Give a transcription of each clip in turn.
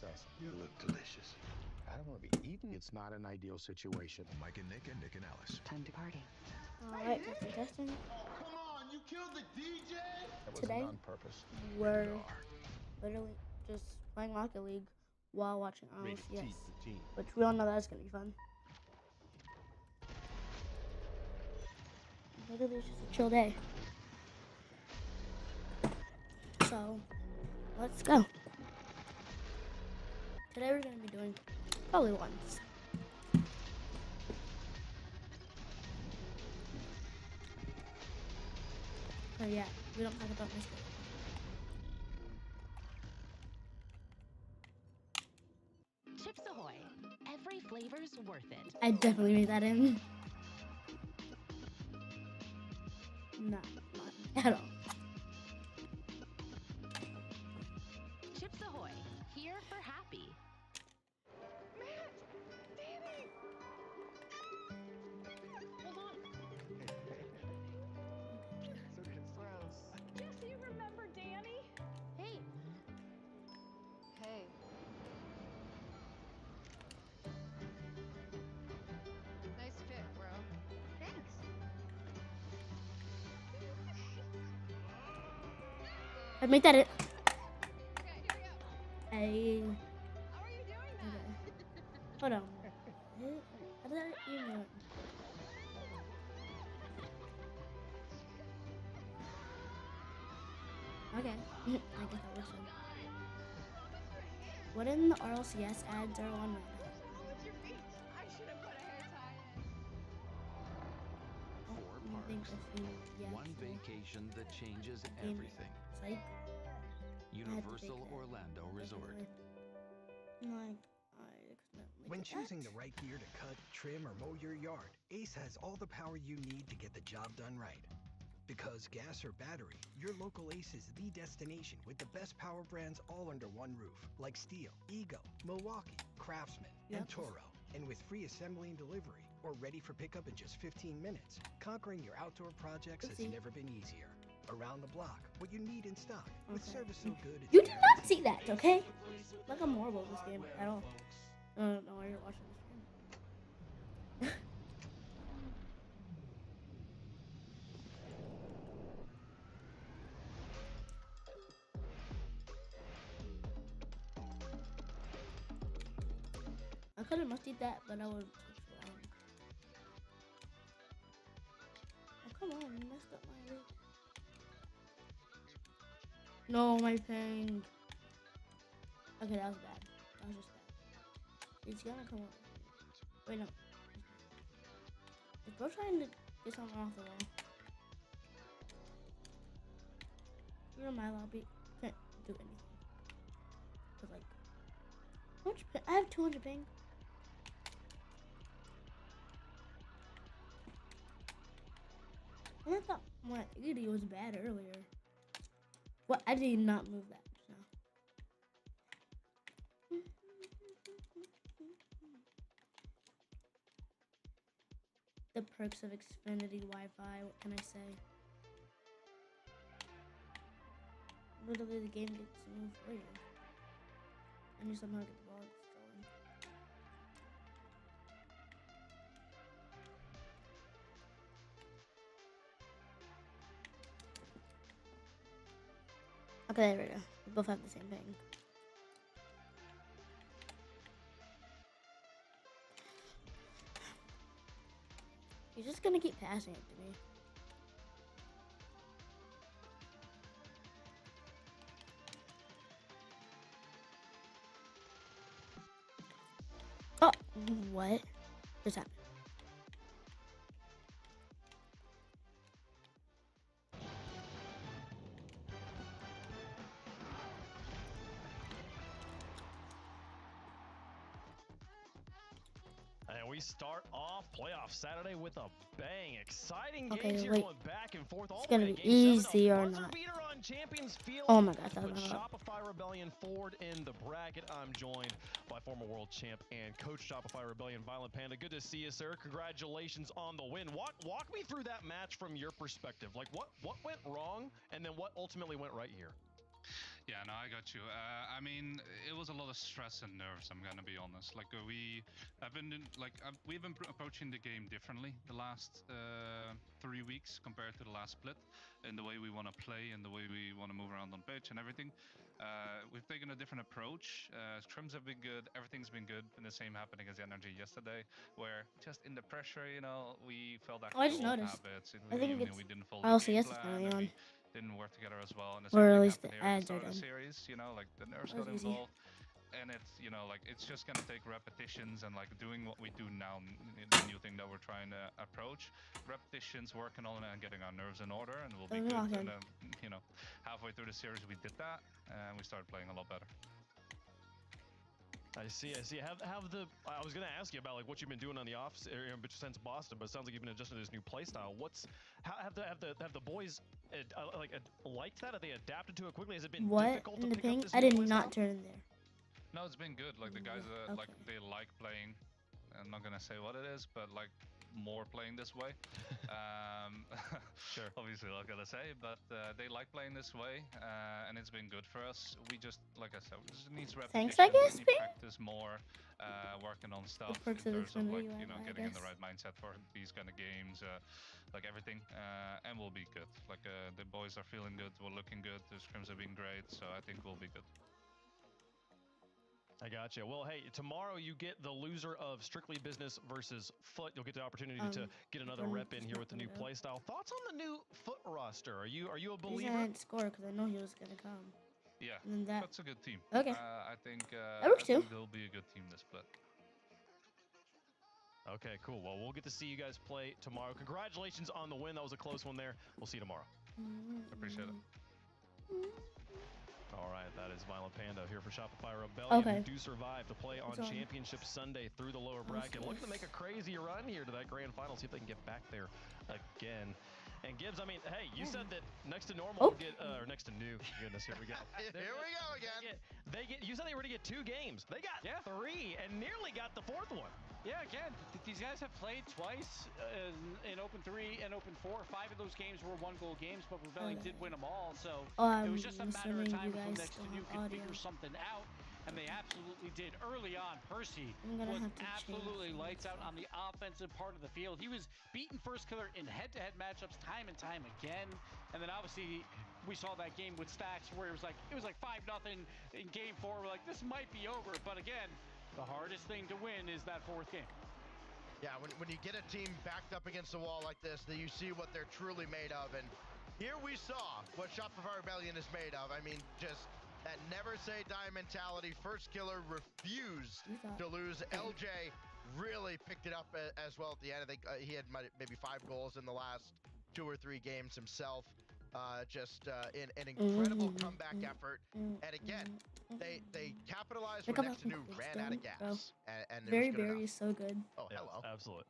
process. You look delicious. I don't want to be eaten. It's not an ideal situation. Mike and Nick and Alice. Time to party. Alright, testing. Oh, come on, you killed the DJ? That wasn't Today, on purpose. we're No. literally just playing Rocket League while watching Rated T RLCS, for team. which we all know that's gonna be fun. Literally, it's just a chill day. So, let's go. Today we're gonna be doing probably once. Oh yeah, we don't talk about this game. Chips Ahoy! Every flavor's worth it. I definitely made that in. No, not at all. Chips Ahoy! Here for happy. Matt! Danny! Hold on. Jesse, you remember Danny? Hey. Hey. Nice fit, bro. Thanks. I made that it. Okay, here we go. Hey. How are you doing that? Hold on. How did that even work? Okay. I guess that works then. What in the RLCS ads are on right now? What's wrong with your feet? I should have put a hair tie in. Four I think parks. I've seen it. Yeah, One so vacation that changes Game- everything. Psych. Universal that. Orlando Resort. Like, I accidentally When did choosing that. the right gear to cut, trim, or mow your yard, Ace has all the power you need to get the job done right. Because gas or battery, your local Ace is the destination with the best power brands all under one roof, like Steel, Ego, Milwaukee, Craftsman, and Yep. Toro. And with free assembly and delivery, or ready for pickup in just 15 minutes, conquering your outdoor projects has Oopsie. never been easier. Around the block, what you need in stock, with Okay. service so good it's You did not guaranteed. see that, okay? Like I'm horrible at this game at all. I don't know why you're watching this game. I could have must eat that, but I would. Oh come on, you messed up my loot. No, my ping. Okay, that was bad. That was just bad. It's gonna come up. Wait, no. Is bro trying to get something off the wall? You're in my lobby. Can't do anything. Cause like, how much ping? I have 200 ping. I thought my 80 was bad earlier. What? I did not move that just now. The perks of Xfinity Wi-Fi. What can I say? Literally, the game gets moved for you, and you somehow get the ball stolen. Okay, there we go. We both have the same thing. You're just gonna keep passing it to me. Oh, what just happened? And we start off playoff Saturday with a bang. Exciting Okay, games here wait. going back and forth. All It's the way gonna to be game 7. easy A or buzzer not. beater on Champions Field. Oh my gosh, that was Put not a lot. Shopify Rebellion forward in the bracket. I'm joined by former world champ and coach Shopify Rebellion, Violent Panda. Good to see you, sir. Congratulations on the win. Walk me through that match from your perspective. Like what went wrong, and then what ultimately went right here? Yeah, no, I got you. I mean, it was a lot of stress and nerves. I'm gonna be honest. Like we've been approaching the game differently the last 3 weeks compared to the last split, in the way we want to play and the way we want to move around on pitch and everything. We've taken a different approach. Scrims have been good. Everything's been good. And the same happened against the Energy yesterday, where just in the pressure, we fell back Oh, I to just old noticed. habits. I think We, it's we didn't follow the game RLCS is plan, finally and on. we didn't work together as well. And the Or same at thing least the happened here at the ads are start of the done. series. Like the nerves That got was easy. involved, and it's just gonna take repetitions and like doing what we do now, the new thing that we're trying to approach. Repetitions, working on it, and getting our nerves in order, and we'll be Oh, good. awesome. And halfway through the series, we did that, and we started playing a lot better. I see. I was gonna ask you about like what you've been doing on the off since Boston, but it sounds like you've been adjusting to this new play style. Have the boys liked that? Have they adapted to it quickly? Has it been What difficult in to the pick up ping? this I new did play not style? turn in there. No, it's been good. Like the guys that Okay. they like playing. I'm not gonna say what it is, but like more playing this way. Sure. Obviously, not gonna say, but they like playing this way, and it's been good for us. We just, like I said, we just needs repetition. Thanks, I guess, We need Ping. practice more, working on stuff in perks of terms of like Xfinity, I getting in the guess. right mindset for these kind of games, like everything, and we'll be good. Like the boys are feeling good, we're looking good. The scrims have been great, so I think we'll be good. I gotcha. Well, hey, tomorrow you get the loser of Strictly Business versus Foot. You'll get the opportunity to get another rep in here with the new play style. Thoughts on the new Foot roster? Are you a I believer? didn't score because I know he was gonna come. Yeah, And then that's a good team. Okay. I think works too. they'll be a good team this split. Okay, cool. Well, we'll get to see you guys play tomorrow. Congratulations on the win. That was a close one there. We'll see you tomorrow. Appreciate it. All right, that is Violent Panda here for Shopify Rebellion, Okay. who do survive to play on It's on. Championship Sunday through the lower bracket. Looking to make a crazy run here to that grand final, see if they can get back there again. And Gibbs, I mean, hey, you said that next to normal, Oh. or next to new. Goodness, here we go. Here we go again. You said they were to get 2 games. They got 3 and nearly got the 4th one. Yeah, again, these guys have played twice in Open 3 and Open 4. 5 of those games were 1-goal games, but Rebellion did win them all. So it was just a matter of time before next to new could figure something out. And they absolutely did early on. Percy was absolutely lights out on the offensive part of the field. He was beating First Killer in head-to-head matchups time and time again. And then obviously we saw that game with Stacks where it was like 5-0 in game 4. We're like, this might be over. But again, the hardest thing to win is that 4th game. Yeah, when you get a team backed up against the wall like this, that you see what they're truly made of. And here we saw what Shopify Rebellion is made of. I mean, just that never say die mentality. First Killer refused to lose. LJ really picked it up as well at the end. I think he had maybe 5 goals in the last 2 or 3 games himself. Just in an incredible comeback effort. And again, they capitalized when next to new ran out of gas. And Very so good. Oh, hello. Absolutely.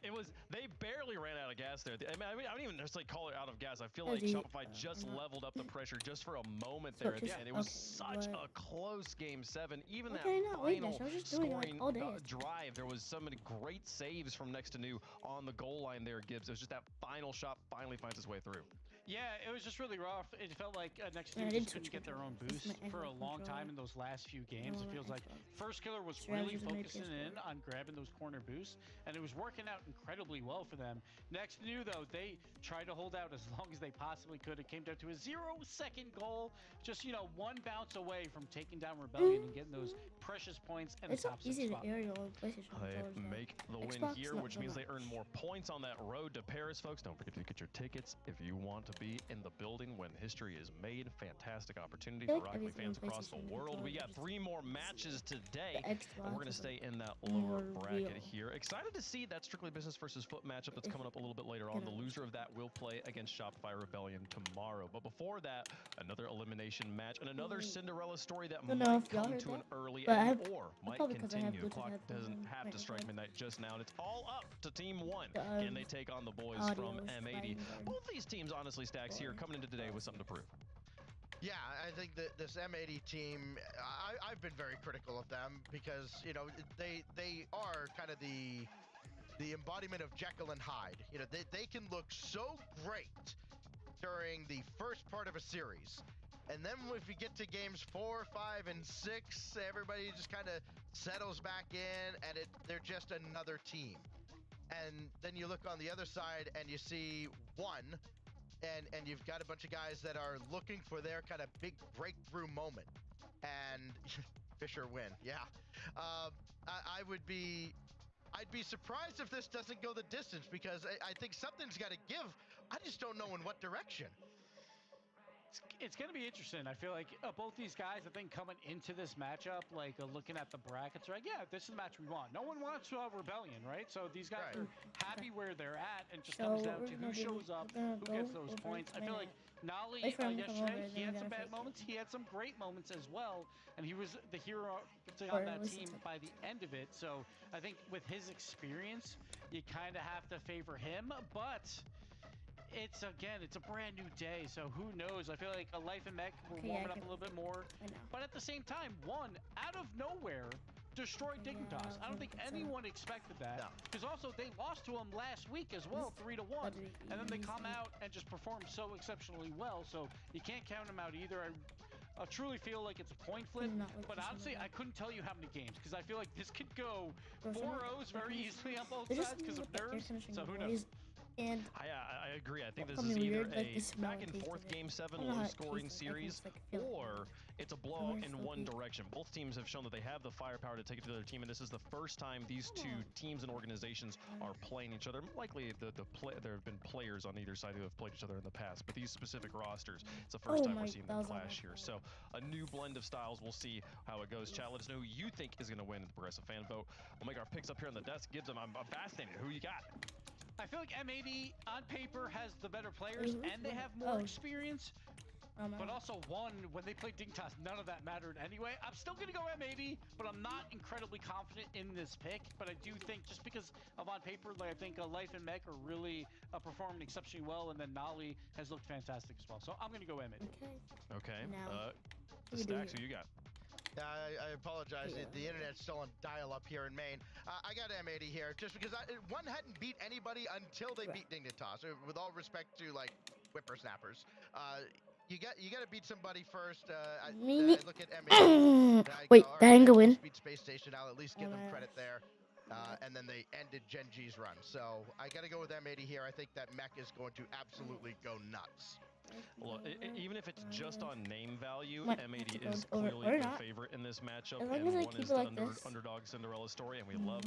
It was, they barely ran out of gas there. I don't even necessarily call it out of gas. I feel like Shopify just leveled up the pressure just for a moment there at the end. It was such a close game 7. Even that final scoring drive, there was so many great saves from next to new on the goal line there, Gibbs. It was just that final shot finally finds its way through. Yeah, it was just really rough. It felt like next team just couldn't get their own boost for a long time in those last few games. It feels like First Killer was really focusing in on grabbing those corner boosts, and it was working out incredibly well for them. Next new, though, they tried to hold out as long as they possibly could. It came down to a 0-second goal, just, 1 bounce away from taking down Rebellion and getting those precious points and It's the top 6 easy spot. to aerial on PlayStation controllers. They make the win Xbox, here, not which so means they much. earn more points on that road to Paris, folks. Don't forget to get your tickets if you want to be in the building when history is made. Fantastic opportunity for Rocket League fans across the world. We got 3 more matches today, and we're going to stay in that lower bracket here. Excited to see that Strictly Business versus Foot matchup that's coming up a little bit later on. The loser of that will play against Shopify Rebellion tomorrow. But before that, another elimination match and another Cinderella story that might come to an early end or might continue. The clock doesn't have to strike midnight just now, and it's all up to Team 1. Can they take on the boys from M80? Both these teams, honestly, Stacks here coming into today with something to prove. Yeah, I think that this M80 team, I've been very critical of them because, they are kind of the embodiment of Jekyll and Hyde. They can look so great during the first part of a series, And then if we get to games 4, 5, and 6, everybody just kind of settles back in, and they're just another team. And then you look on the other side and you see one, and you've got a bunch of guys that are looking for their kind of big breakthrough moment. And Fisher win, yeah. I'd be surprised if this doesn't go the distance, because I think something's got to give. I just don't know in what direction. It's going to be interesting. I feel like both these guys, I think, coming into this matchup, like looking at the brackets, right? Yeah, this is the match we want. No one wants Rebellion, right? So these guys are happy where they're at, and just comes down to who shows up, who gets those points. I feel like Nolly yesterday, he had some bad moments. He had some great moments as well, and he was the hero on that team by the end of it. So I think with his experience, you kind of have to favor him, but it's a brand new day, so who knows? I feel like a Life and Mech will warm it up a little bit more. But at the same time, one, out of nowhere, destroyed Dignitas. I don't think anyone expected that. Because also, they lost to him last week as well, 3-1. And then they come out and just perform so exceptionally well, so you can't count them out either. I truly feel like it's a point flip, but honestly, I couldn't tell you how many games, because I feel like this could go 4-0s very easily on both sides because of nerves, so who knows? And I agree. I think this is either a back and forth Game 7 low-scoring series, or it's a blowout in one direction. Both teams have shown that they have the firepower to take it to their team, and this is the first time these two teams and organizations are playing each other. Likely, there have been players on either side who have played each other in the past, but these specific rosters, it's the first time we're seeing them clash here. So a new blend of styles. We'll see how it goes. Chat, let us know who you think is going to win the Progressive Fan Vote. We'll make our picks up here on the desk. Gives them. I'm fascinated. Who you got? I feel like M80 on paper has the better players and they have more experience. But also, one, when they played Dignitas, none of that mattered anyway. I'm still going to go M80, but I'm not incredibly confident in this pick. But I do think, just because of on paper, like I think Life and Mech are really performing exceptionally well, and then Nolly has looked fantastic as well. So I'm going to go M80. Okay. Stacks, who you got? I apologize. The internet's still on dial-up here in Maine. I got M80 here just because one hadn't beat anybody until they beat Dignitas. With all respect to like whippersnappers, you got to beat somebody first. I look at M80. Wait, that didn't go in. Beat Space Station. I'll at least give them credit there. And then they ended Gen G's run. So I got to go with M80 here. I think that Mech is going to absolutely go nuts. Well, even if it's just on name value, M80 is clearly the favorite in this matchup, and one is the underdog Cinderella story, and we love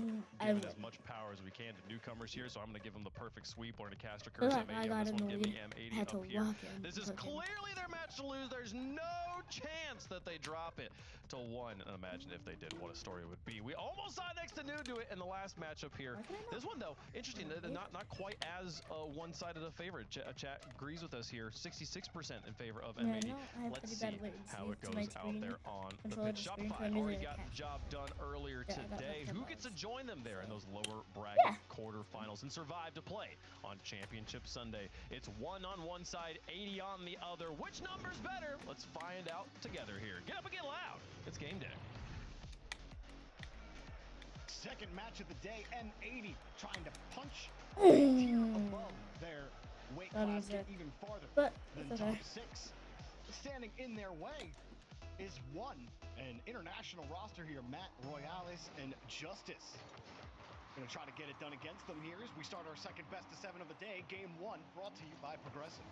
giving as much power as we can to newcomers here, so I'm going to give them the perfect sweep. We're going to cast a curse M80 on this one. Give me M80 up here. This is clearly their match to lose. There's no chance that they drop it to 1. And imagine if they did, what a story it would be. We almost saw next to New do it in the last matchup here. This one, though, interesting. Not quite as one-sided a favorite. Chat agrees with us here. 66% in favor of M80. Let's see how it goes out there on the pitch. Shopify already got the job done earlier today. Who gets to join them there in those lower bracket quarterfinals and survive to play on Championship Sunday? It's 1 on one side, 80 on the other. Which number's better? Let's find out together here. Get up and get loud. It's game day. Second match of the day, M80 trying to punch a tier above their weight class, get even farther than top 6. Standing in their way is an international roster here, Matt Royales and Justice. Gonna try to get it done against them here as we start our second best of 7 of the day, game 1, brought to you by Progressive.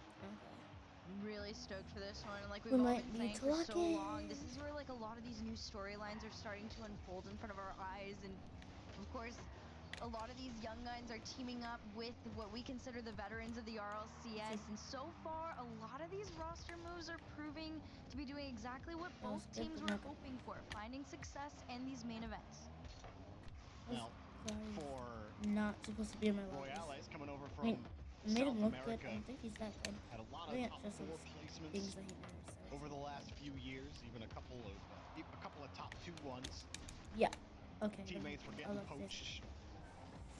Really stoked for this one, and like we've all been saying for so long, this is where like a lot of these new storylines are starting to unfold in front of our eyes, and of course a lot of these young guns are teaming up with what we consider the veterans of the RLCS, and so far a lot of these roster moves are proving to be doing exactly what both teams were hoping for, finding success in these main events. Now, for not supposed to be in my Royales coming over from made South him look America, good. I don't think he's that good. had a lot of top 4 placements over the last few years, even a couple of top 2 ones. Yeah. Okay. Teammates were getting poached.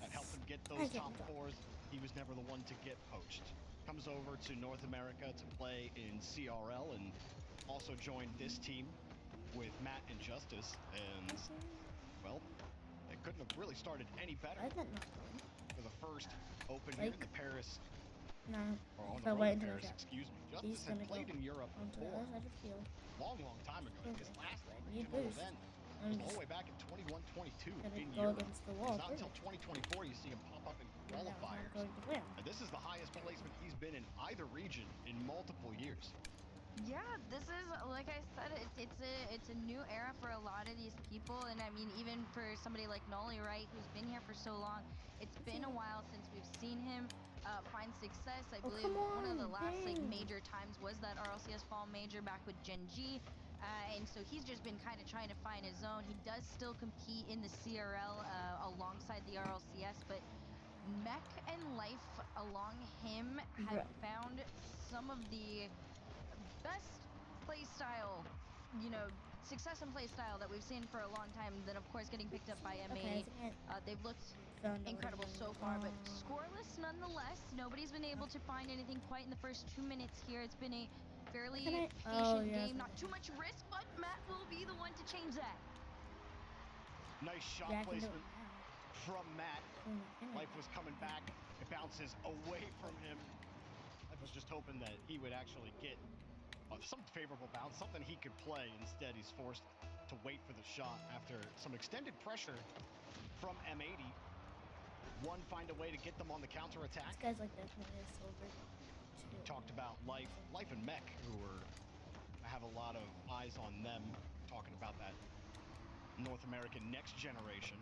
That helped him get those top 4s. He was never the one to get poached. Comes over to North America to play in CRL and also joined this team with Matt and Justice. And, well, it couldn't have really started any better for the first open here in the Paris No. Or on So the wait road until pairs, excuse me. He's Justice had gonna played go in Europe onto the before. other side of the field. Long time ago. His last You regional boost. event I'm was all just the way back in 21-22 gonna in go Europe. against the wall It's not until first. 2024 you see him pop up in That was not qualifiers. going to win. And this is the highest placement he's been in either region in multiple years. Yeah, this is, like I said, it's a new era for a lot of these people, and I mean, even for somebody like Nolly, right, who's been here for so long, it's been a while since we've seen him find success. I believe one of the last like major times was that RLCS Fall Major back with Gen G, and so he's just been kind of trying to find his zone. He does still compete in the CRL alongside the RLCS, but Mech and Life along him have found some of the best play style, you know, success and play style that we've seen for a long time. Then of course getting picked up by M80. They've looked incredible so far, but scoreless nonetheless. Nobody's been able to find anything quite in the first 2 minutes here. It's been a fairly patient game, not too much risk, but Matt will be the one to change that. Nice shot placement from Matt. Life was coming back. It bounces away from him. Life was just hoping that he would actually get some favorable bounce, something he could play. Instead, he's forced to wait for the shot after some extended pressure from M80. One, find a way to get them on the counter attack. This guy's like definitely a silver. Talked about Life and Mech, who have a lot of eyes on them. Talking about that North American next generation.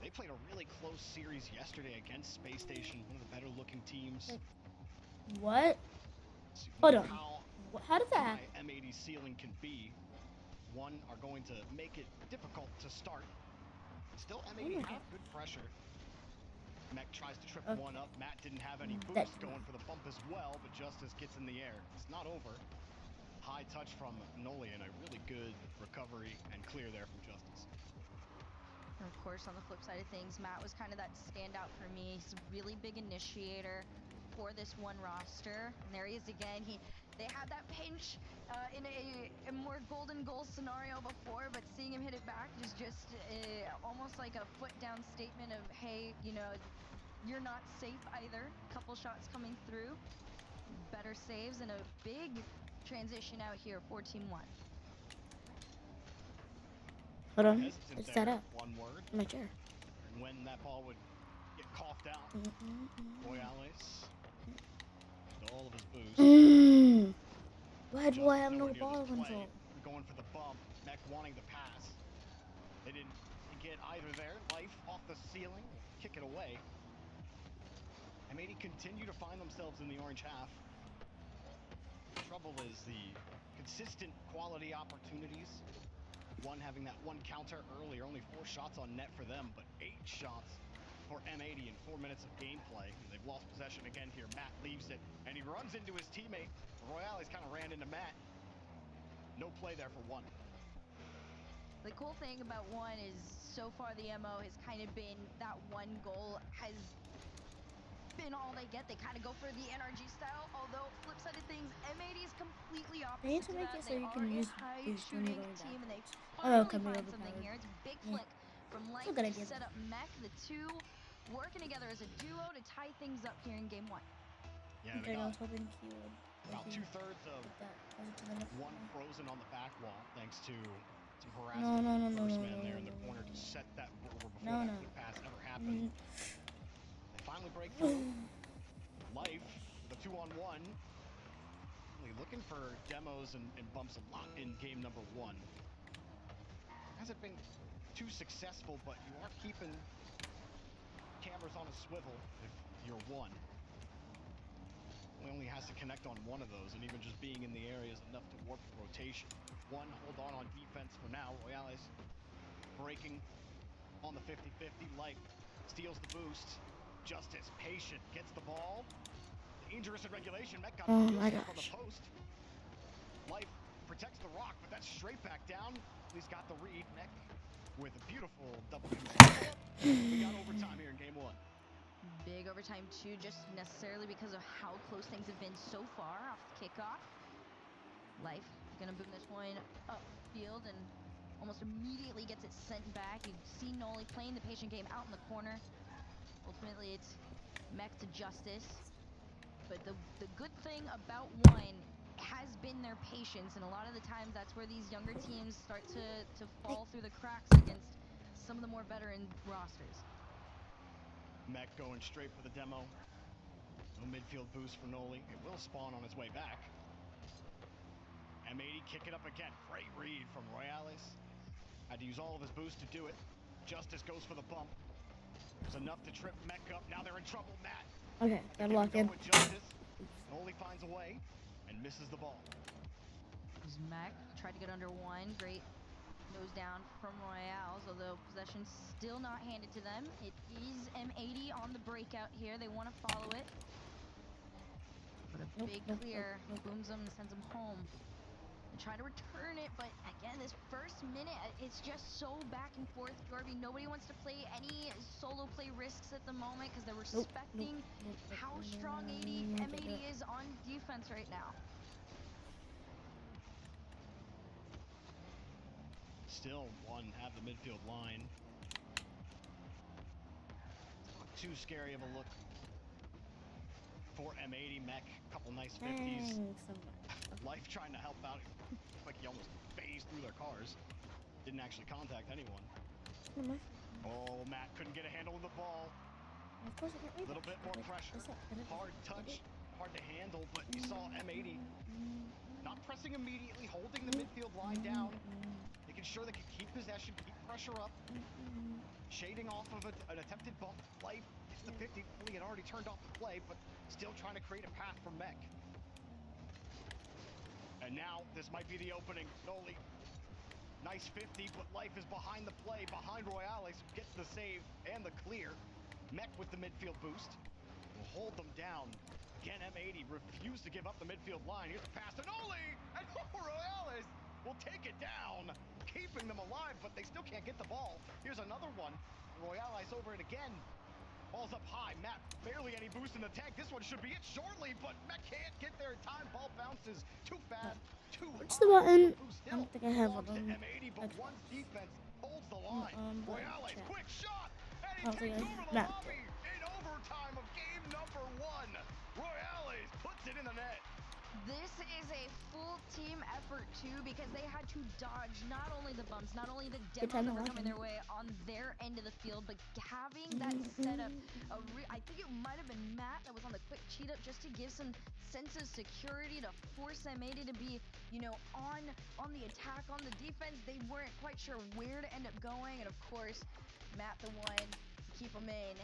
They played a really close series yesterday against Space Station, one of the better looking teams. What? Hold on. How does that happen? M80's ceiling can be. One are going to make it difficult to start. Still, M80 have good pressure. Mech tries to trip one up. Matt didn't have any boost, going for the bump as well, but Justice gets in the air. It's not over. High touch from Noli and a really good recovery and clear there from Justice. And of course, on the flip side of things, Matt was kind of that standout for me. He's a really big initiator for this one roster. And there he is again. They had that pinch in a more golden goal scenario before, but seeing him hit it back is just almost like a foot down statement of, hey, you know, you're not safe either. Couple shots coming through, better saves, and a big transition out here for Team 1. Hold on, it's set up. One word. My chair. And when that ball would get coughed out, Royales, with all of his boost. Why do I have no ball control? Going for the bump, Mech wanting the pass. They didn't get either there. Life off the ceiling, kick it away. M80 continue to find themselves in the orange half. The trouble is the consistent quality opportunities. One having that one counter earlier, only 4 shots on net for them, but 8 shots for M80 in 4 minutes of gameplay. They've lost possession again here. Matt leaves it, and he runs into his teammate. Royales kind of ran into Matt. No play there for One. The cool thing about One is so far the MO has kind of been that one goal has been all they get. They kind of go for the NRG style, although flip side of things, M80 is completely opposite. They need to make it so you can use high these shooting going team, and they back. finally find something here. It's a big flick from Life to set up Mech, the two working together as a duo to tie things up here in game 1. Yeah, I was hoping he would. About 2/3 of One frozen on the back wall, thanks to some harassment from the first man there in the corner to set that over before that quick pass ever happened. They finally break through. Life, the 2-on-1. Really looking for demos and bumps a lot in game number 1. Hasn't been too successful, but you are keeping cameras on a swivel if you're One. He only has to connect on one of those, and even just being in the area is enough to warp the rotation. One, hold on defense for now. Royales breaking on the 50-50. Life steals the boost. Justice, patient, gets the ball. Dangerous in regulation. Mech got on the post. Life protects the rock, but that's straight back down. He's got the read. Mech with a beautiful double. We got overtime here in game 1. Big overtime too, just necessarily because of how close things have been so far off the kickoff. Life gonna boom this one upfield and almost immediately gets it sent back. You see Noli playing the patient game out in the corner. Ultimately, it's Mech to Justice. but the good thing about one has been their patience, and a lot of the times that's where these younger teams start to fall through the cracks against some of the more veteran rosters. Mech going straight for the demo. No midfield boost for Noli. It will spawn on his way back. M80 kick it up again. Great read from Royales. Had to use all of his boost to do it. Justice goes for the bump. There's enough to trip Mech up. Now they're in trouble, Matt. Okay, gotta lock in. Noli finds a way and misses the ball. There's Mech. Tried to get under one. Great nose down from Royales, although possession's still not handed to them. It is M80 on the breakout here. They want to follow it. But a big clear booms them and sends them home. And try to return it, but again, this first minute, it's just so back and forth, Jorby. Nobody wants to play any solo play risks at the moment because they're respecting how strong M80 is on defense right now. Still one at the midfield line. Not too scary of a look for M80. Mech, couple nice 50s. Life trying to help out. Like he almost phased through their cars. Didn't actually contact anyone. Oh, Matt couldn't get a handle of the ball. A little bit more pressure. Hard touch, hard to handle, but you saw M80 not pressing immediately, holding the midfield line down, making sure they could keep possession, keep pressure up, shading off of an attempted bump. Life gets the 50. He had already turned off the play, but still trying to create a path for Mech. And now this might be the opening. Noli, nice 50, but Life is behind the play, behind Royales, gets the save and the clear. Mech with the midfield boost will hold them down. Again, M80 refused to give up the midfield line. Here's the pass to Noli, and Royales will take it down, keeping them alive, but they still can't get the ball. Here's another one. Royales over it again. Ball's up high. Matt, barely any boost in the tank. This one should be it shortly, but Matt can't get there in time. Ball bounces too fast, too high. What's the button? I don't think I have one. M80, but one's defense holds the line. Royales, quick shot, and he takes over the lobby in overtime of game number 1. Royales puts it in the net. This is a full team effort too, because they had to dodge not only the bumps, not only the demos that were coming their way on their end of the field, but having that setup. I think it might have been Matt that was on the quick cheat up just to give some sense of security to force M80 to be, you know, on the attack, on the defense. They weren't quite sure where to end up going, and of course, Matt the one to keep them in.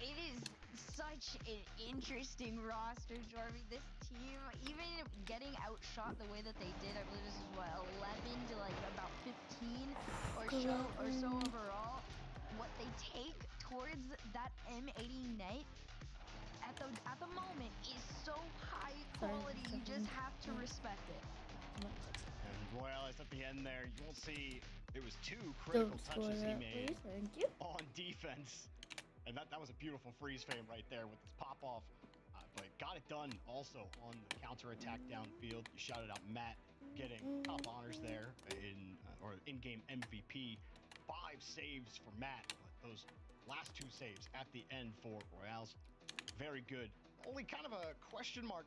It is such an interesting roster, Jorby. This team, even getting outshot the way that they did, I believe this is what, 11 to like about 15 or so overall. What they take towards that M80 night at the moment is so high quality. You just have to respect it. And Royales at the end there, you will see it was 2 critical touches he made on defense. And that was a beautiful freeze frame right there with this pop-off. But got it done also on the counter-attack downfield. You shouted out Matt getting top honors there or in-game MVP. 5 saves for Matt, but those last 2 saves at the end for Royales, very good. Only kind of a question mark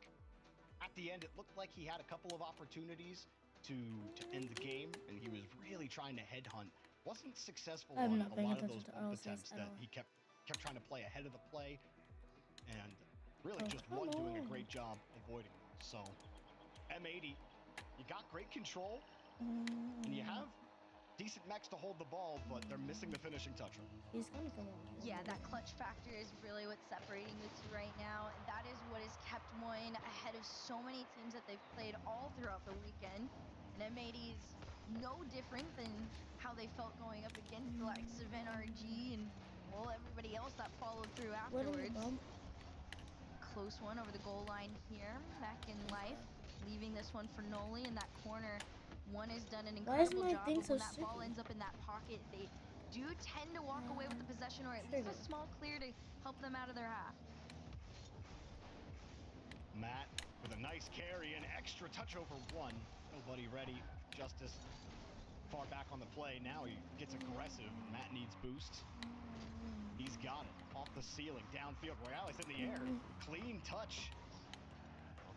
at the end. It looked like he had a couple of opportunities to end the game, and he was really trying to headhunt. Wasn't successful on a lot of those bump attempts that he kept trying to play ahead of the play, and really just one doing a great job avoiding them. So M80, you got great control, and you have decent mechs to hold the ball, but they're missing the finishing touch. He's gonna come on. Yeah, that clutch factor is really what's separating the two right now. That is what has kept Moyne ahead of so many teams that they've played all throughout the weekend. And M80 is no different than how they felt going up against the likes of NRG and, well, everybody else that followed through afterwards. Close one over the goal line here. Back in Life, leaving this one for Noli in that corner. One has done an incredible job, but when that ball ends up in that pocket, they do tend to walk away with the possession, or at least a small clear to help them out of their half. Matt with a nice carry, an extra touch over one. Nobody ready. Justice far back on the play. Now he gets aggressive. Matt needs boost. He's got it. Off the ceiling, downfield. Royales in the air. Clean touch.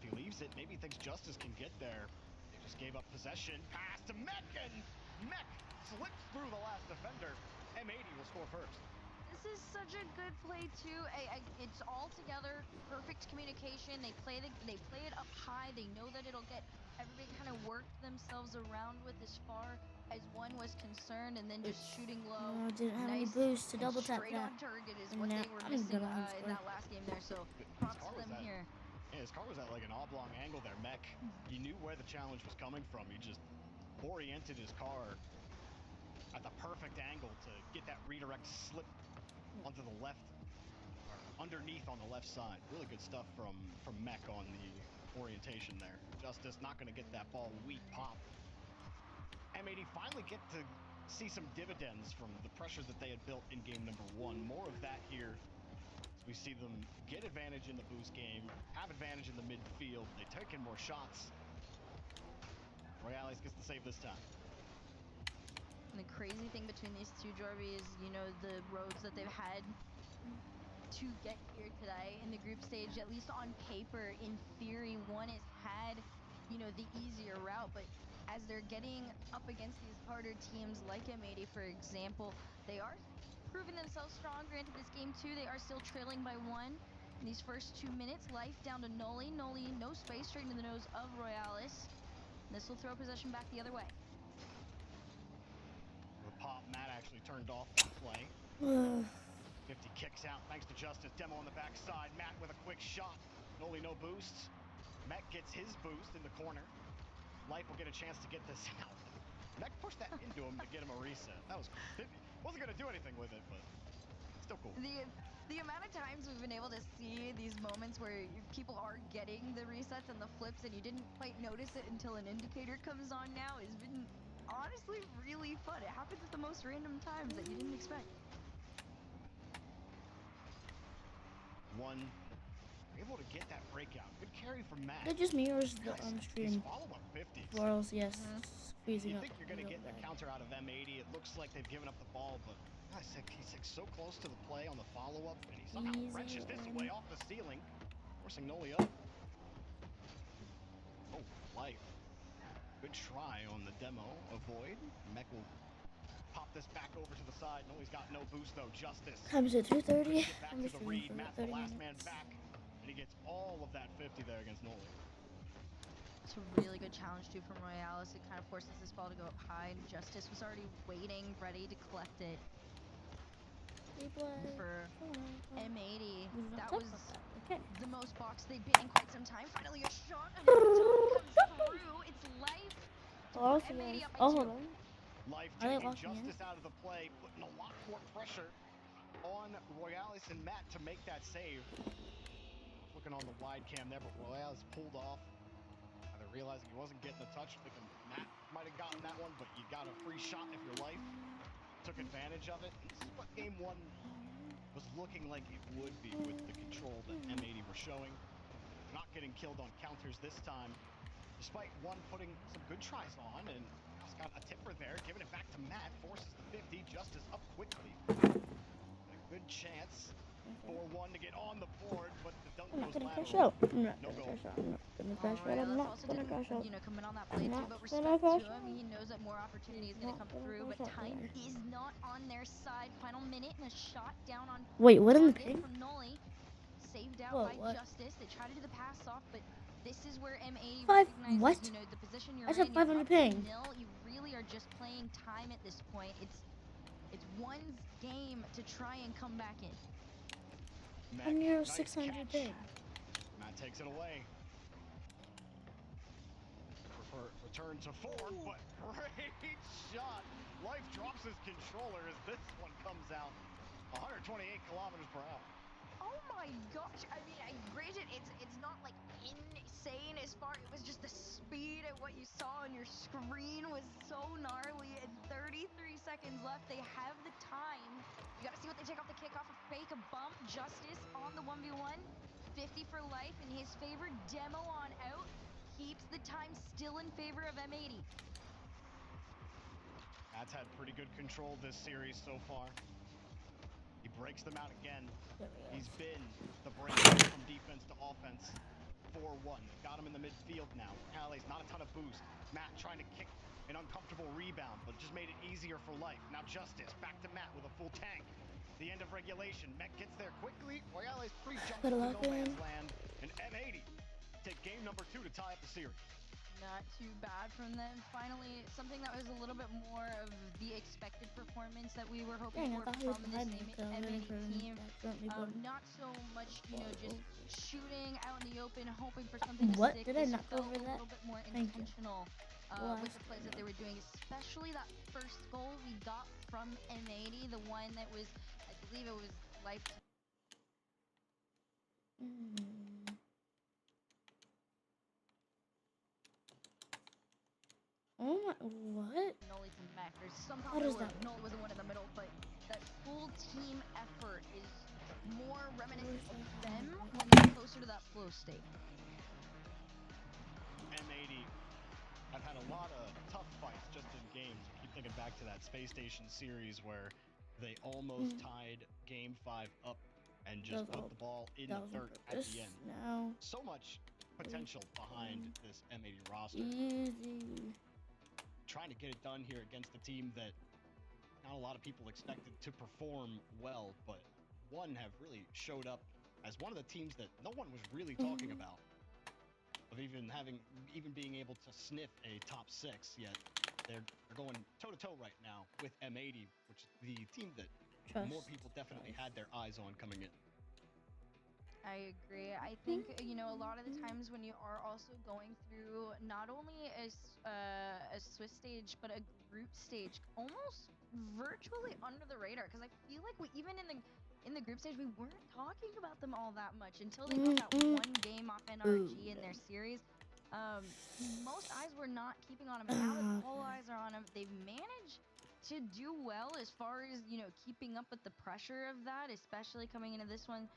If he leaves it, maybe he thinks Justice can get there. They just gave up possession. Pass to Mech, and Mech slips through the last defender. M80 will score first. This is such a good play too. It's all together, perfect communication. They play it up high. They know that it'll get everybody kind of worked themselves around with as far as one was concerned, and then just shooting low. No, I didn't have any boost to double tap straight that. on target is And what now they were I'm missing gonna in that last game there. So props to them here. Yeah, his car was at like an oblong angle there. Mech, he knew where the challenge was coming from. He just oriented his car at the perfect angle to get that redirect slip onto the left, or underneath on the left side. Really good stuff from Mech on the orientation there. Justice not going to get that ball. Weak pop. M80 finally get to see some dividends from the pressure that they had built in game number 1. More of that here as we see them get advantage in the boost game, have advantage in the midfield. They take in more shots. Royales gets the save this time. And the crazy thing between these two, Jorby, is, you know, the roads that they've had to get here today in the group stage. At least on paper, in theory, one has had, you know, the easier route, but as they're getting up against these harder teams like M80, for example, they are proving themselves strong. Granted, this game too, they are still trailing by 1 in these first 2 minutes. Life down to Noli. Noli, no space, straight into the nose of Royales. This will throw possession back the other way. The pop, Matt actually turned off that play. 50 kicks out thanks to Justice. Demo on the backside. Matt with a quick shot. Noli no boost. Mech gets his boost in the corner. Life will get a chance to get this out. Mech pushed that into him to get him a reset. That was cool. Wasn't going to do anything with it, but still cool. The amount of times we've been able to see these moments where people are getting the resets and the flips and you didn't quite notice it until an indicator comes on now has been honestly really fun. It happens at the most random times that you didn't expect. One able to get that breakout. Good carry from Matt. It just mirrors the on-stream follow-up 50s. RLCS freezing up. You think you're going to get the counter out of M80. It looks like they've given up the ball, but he's so close to the play on the follow-up, and he somehow wrenches this away off the ceiling, forcing Noli up. Oh, Life. Good try on the demo. Avoid. Mech will pop this back over to the side. Noli's got no boost, though. Justice. Time's at 2:30. Back to the read. Matt's the last man back, and he gets all of that 50 there against Noli. It's a really good challenge, too, from Royales. It kind of forces this ball to go up high, and Justice was already waiting, ready to collect it. For M80, that was the most box they've been in quite some time. Finally, a shot, and the comes through. It's Life. M80 up by 2. Hold on. Life taking Justice out of the play, putting a lot more pressure on Royales and Matt to make that save. Looking on the wide cam there, but Royales pulled off. Either realizing he wasn't getting the touch, thinking Matt might have gotten that one, but you got a free shot if your Life took advantage of it. And this is what game 1 was looking like it would be with the control that M80 were showing. They're not getting killed on counters this time, despite one putting some good tries on, and he's got a tipper there, giving it back to Matt, forces the 50, Justice up quickly. A good chance for one to get on the board, but the dunk goes lateral. No goal. I'm not gonna crash out. You know, coming on that play too, but respect to him. He knows that more opportunity is gonna come through, but time is not on their side. Final minute and a shot down on. Wait, what in the ping? From Noli, saved out by Justice. They try to do the pass off, but this is where M80 recognizes, you know, the position you're in. I have 500 ping. You really are just playing time at this point. It's one's game to try and come back in. I'm near 600 ping. Matt takes it away. Return to 4, but great shot. Life drops his controller as this one comes out 128 kilometers per hour. Oh my gosh! I mean, granted, it's not like insane as far. It was just the speed at what you saw on your screen was so gnarly. And 33 seconds left. They have the time. You gotta see what they take off the kickoff. A fake, a bump. Justice on the 1v1. 50 for Life in his favor. Demo on out. Keeps the time still in favor of M80. Matt's had pretty good control this series so far. He breaks them out again. He's been the breakout from defense to offense for 4-1. Got him in the midfield now. Calais, not a ton of boost. Matt trying to kick an uncomfortable rebound, but just made it easier for life. Now Justice, back to Matt with a full tank. The end of regulation. Met gets there quickly. Royales pre-jumps to no man's land. And M80 take game number 2 to tie up the series. Not too bad from them. Finally, something that was a little bit more of the expected performance that we were hoping for from this M80 team. Not so much, you know, just shooting out in the open, hoping for something to stick. Did I not go over that? A little bit more intentional with the plays that they were doing, especially that first goal we got from M80, the one that was, I believe it was life. Oh my, what? Noli to Mac. There's somehow Noli was the one in the middle, but that full team effort is more reminiscent of them when they're closer to that flow state. M80 have had a lot of tough fights just in games. I keep thinking back to that Space Station series where they almost tied Game 5 up and just put the ball in the dirt at the end. So much potential behind this M80 roster. Easy. Trying to get it done here against a team that not a lot of people expected to perform well, but one have really showed up as one of the teams that no one was really talking about, of even being able to sniff a top 6, yet they're going toe-to-toe right now with M80, which is the team that more people definitely had their eyes on coming in. I agree. I think, you know, a lot of the times when you are also going through not only a Swiss stage, but a group stage, almost virtually under the radar, because I feel like we even in the group stage, we weren't talking about them all that much until they got that one game off NRG in their series. Most eyes were not keeping on them, and now that all eyes are on them, they've managed to do well as far as, you know, keeping up with the pressure of that, especially coming into this one.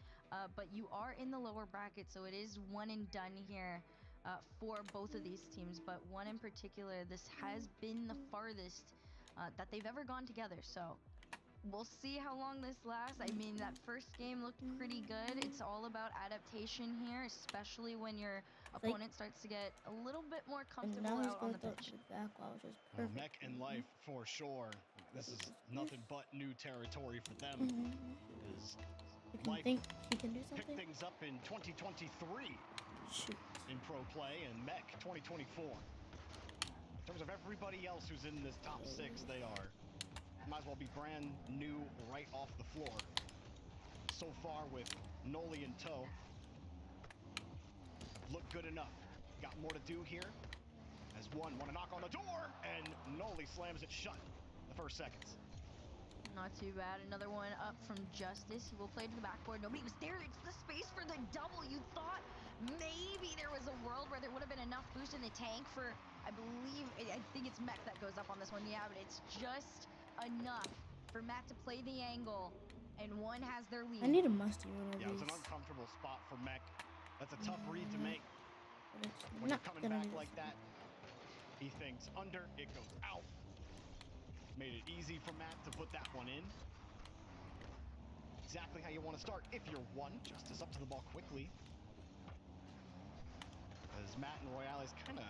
But you are in the lower bracket, so it is one and done here for both of these teams. But one in particular, this has been the farthest that they've ever gone together. So we'll see how long this lasts. I mean, that first game looked pretty good. It's all about adaptation here, especially when your opponent starts to get a little bit more comfortable out on the pitch. Mech and Life for sure. This is nothing but new territory for them. Life picked things up in 2023 in pro play, and Mech 2024. In terms of everybody else who's in this top 6, they might as well be brand new right off the floor. So far with Noli in tow, look good enough. Got more to do here. As one want to knock on the door, and Noli slams it shut the first seconds. Not too bad. Another one up from Justice. He will play to the backboard. Nobody was there. It's the space for the double. You thought maybe there was a world where there would have been enough boost in the tank for, I think it's Mech that goes up on this one. Yeah, but it's just enough for Matt to play the angle, and one has their lead. I need a musty one of these. Yeah, it's an uncomfortable spot for Mech. That's a tough read to make. When you're coming back like that, he thinks under, it goes out. Made it easy for Matt to put that one in. Exactly how you want to start if you're one. Justice up to the ball quickly. As Matt and Royales kind of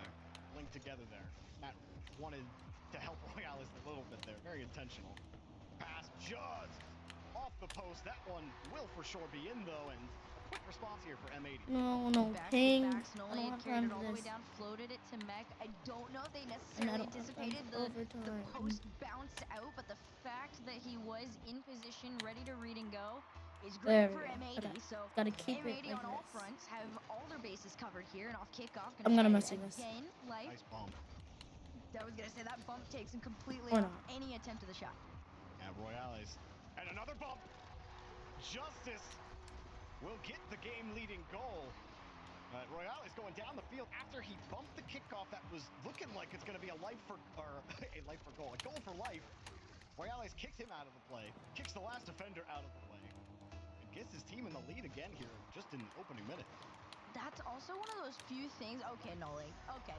linked together there. Matt wanted to help Royales a little bit there. Very intentional. Pass just off the post. That one will for sure be in though, and quick response here for M80. No, ping. Noli had carried it all the way down, floated it to Mech. I don't know if they necessarily anticipated the post bounced out, but the fact that he was in position, ready to read and go, is great for M80. So M80 on all fronts have all their bases covered here, and off kickoff. I'm gonna mess this. Nice bump. I was gonna say that bump takes him completely off any attempt of the shot. And Royales, and another bump. Justice will get the game-leading goal. Royales going down the field after he bumped the kickoff that was looking like it's going to be a goal, a goal for life. Royales kicks him out of the play, kicks the last defender out of the play, and gets his team in the lead again here just in the opening minute. That's also one of those few things. Okay, Noli. Okay.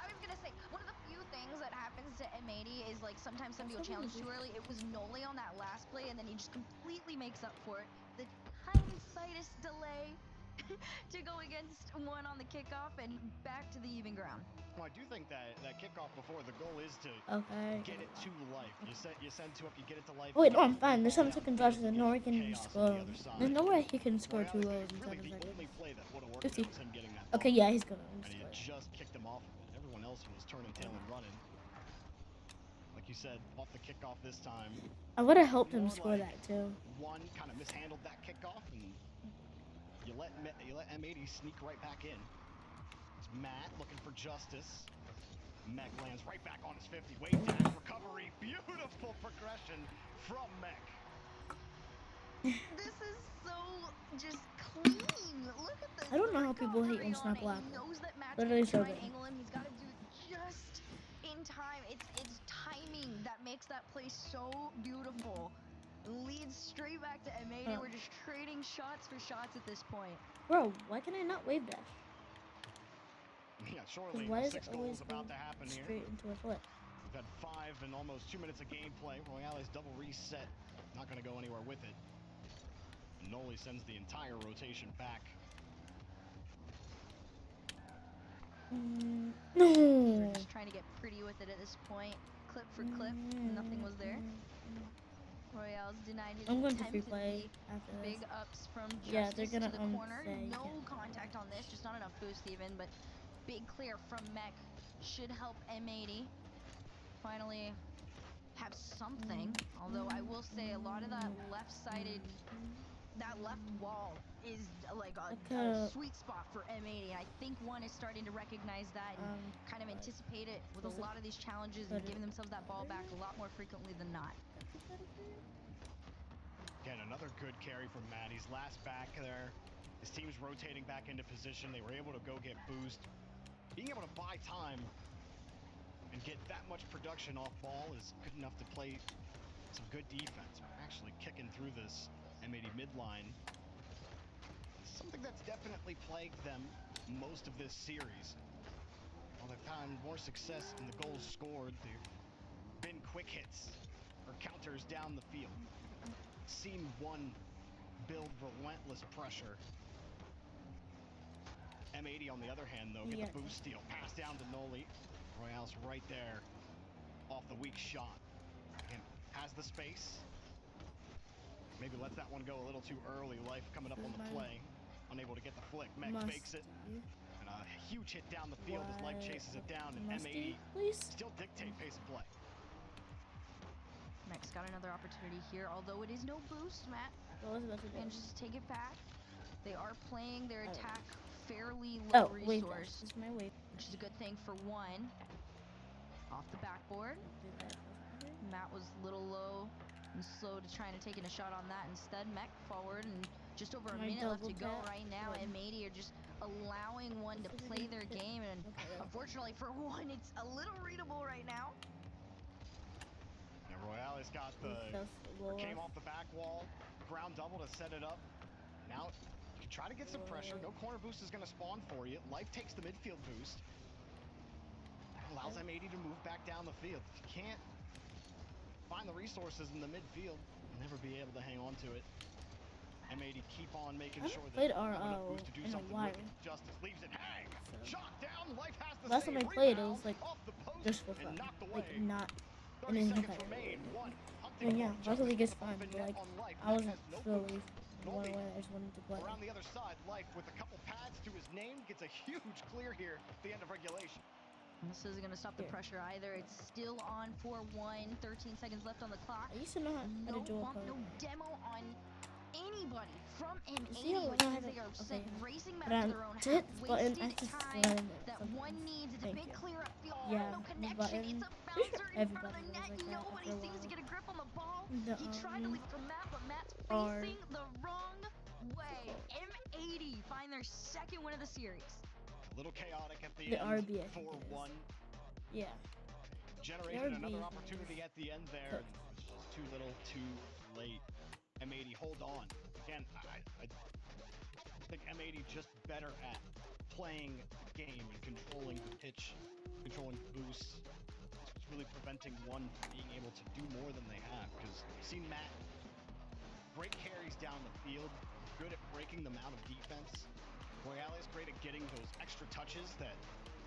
I was gonna say, one of the few things that happens to M80 is like sometimes somebody will challenge too early. It was Noli on that last play, and then he just completely makes up for it. The tiniest delay to go against one on the kickoff and back to the even ground. Well, I do think that kickoff before the goal is to get it to life. You send two up, you get it to life. Wait, no, I'm fine. There's 7 seconds left. There's nowhere he can score. There's nowhere he can score 2 goals in 7 seconds. 50. Okay, yeah, he's gonna. And he just kicked him off of it. Everyone else was turning tail and running. Like you said, off the kickoff this time. I would have helped him score that too. One kind of mishandled that kickoff, and you let M80 sneak right back in. It's Matt looking for justice. Mech lands right back on his 50. Wave dash recovery. Beautiful progression from Mech. This is so just clean. Look at this. I don't know how people hate on Snap Black. He knows that Matt's Literally gonna so try and good. angle him. He's got to do it just in time. It's timing that makes that play so beautiful. Leads straight back to M80. We're just trading shots for shots at this point. Bro, why can I not wave dash? Yeah, surely why is 6 it goals always about to happen here. Straight into a foot? We've had 5 and almost 2 minutes of gameplay. Royale's double reset. Not going to go anywhere with it. Noli sends the entire rotation back. No. They're just trying to get pretty with it at this point. Clip for clip, nothing was there. Royale's denied his I'm going to attempt free at play the after this. big ups from Yeah, they're Justice gonna to the corner. say No yeah. contact on this, just not enough boost even, but big clear from Mech should help M80 finally have something. Although I will say a lot of that left-sided, that left wall is like a sweet spot for M80. I think one is starting to recognize that and kind of anticipate it with a lot of these challenges and giving themselves that ball back a lot more frequently than not. Again, another good carry from Matt. He's last back there. His team's rotating back into position. They were able to go get boost. Being able to buy time and get that much production off ball is good enough to play some good defense. We're actually kicking through this M80 midline. Something that's definitely plagued them most of this series. While they've found more success in the goals scored, they've been quick hits or counters down the field. Seen one build relentless pressure. M80 on the other hand, though, get the boost steal. Pass down to Noli. Royale's right there off the weak shot. And has the space. Maybe lets that one go a little too early. Life coming up on the play. Unable to get the flick. Mech fakes it. And a huge hit down the field as Life chases it down. And M80 still dictate pace of play. Mech's got another opportunity here, although it is no boost. Matt manages to take it back. They are playing their attack fairly low resource, which is a good thing for one. Off the backboard. Matt was a little low and slow to trying to take in a shot on that. Instead, Mech forward and just over a minute left to go right now. M80 are just allowing one to play their game, and unfortunately for one, it's a little readable right now. Royale has got came off the back wall, ground double to set it up. Now you can try to get some pressure. No corner boost is going to spawn for you. Life takes the midfield boost. That allows M80 to move back down the field. If you can't find the resources in the midfield, you'll never be able to hang on to it. M80 keep on making sure that played RO boost to do in a something while. with it. Justice leaves it hang. Shot down. Life has the Last time I played, it was like just for fun, like not in any competitive. And yeah, Rocket League is fun, but like I wasn't really one way. I just wanted to play. Around the other side, Life with a couple pads to his name gets a huge clear here at the end of regulation. This isn't going to stop the pressure either. It's still on 4-1. 13 seconds left on the clock. I used to know how to dual code. No demo on anybody from M80, See how which I means have they are okay. racing back to their own hit half. the button, I Wasted just time that one needs. It's a big clear up field. Yeah, No the connection. button. It's a bouncer in front of the net. Like Nobody seems to get a grip on the ball. The, he tried to leap from Matt, but Matt's facing the wrong way. M80 find their second win of the series. A little chaotic at the end. RBA 4-1. Yeah. Generated another opportunity at the end there. Too little, too late. M80, hold on. Again, I think M80 just better at playing the game and controlling the pitch, controlling boosts. It's really preventing one from being able to do more than they have. Because you've seen Matt great carries down the field, good at breaking them out of defense. Royale is great at getting those extra touches that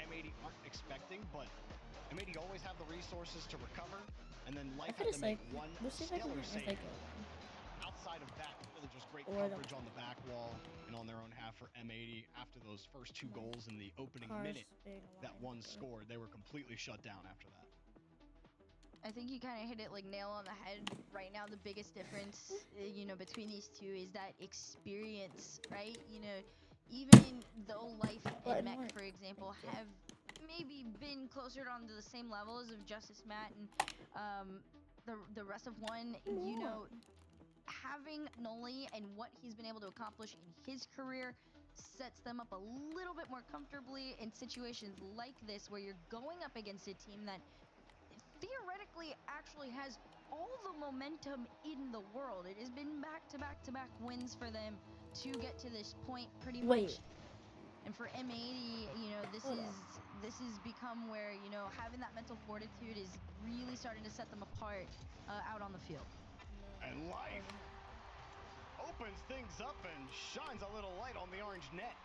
M80 aren't expecting, but M80 always have the resources to recover, and then Life had to make one stellar save. Outside of that, really just great coverage on the back wall and on their own half for M80. After those first 2 goals in the opening minute that one scored, they were completely shut down after that. I think you kind of hit it like nail on the head. Right now, the biggest difference, between these two is that experience, right? Even though Life and Mech, for example, have maybe been closer on to the same levels of Justice, Matt, and the rest of one, having Noli and what he's been able to accomplish in his career sets them up a little bit more comfortably in situations like this, where you're going up against a team that theoretically actually has all the momentum in the world. It has been back-to-back-to-back wins for them to get to this point, pretty much. And for M80, this has become where, having that mental fortitude is really starting to set them apart out on the field. And Life opens things up and shines a little light on the orange net.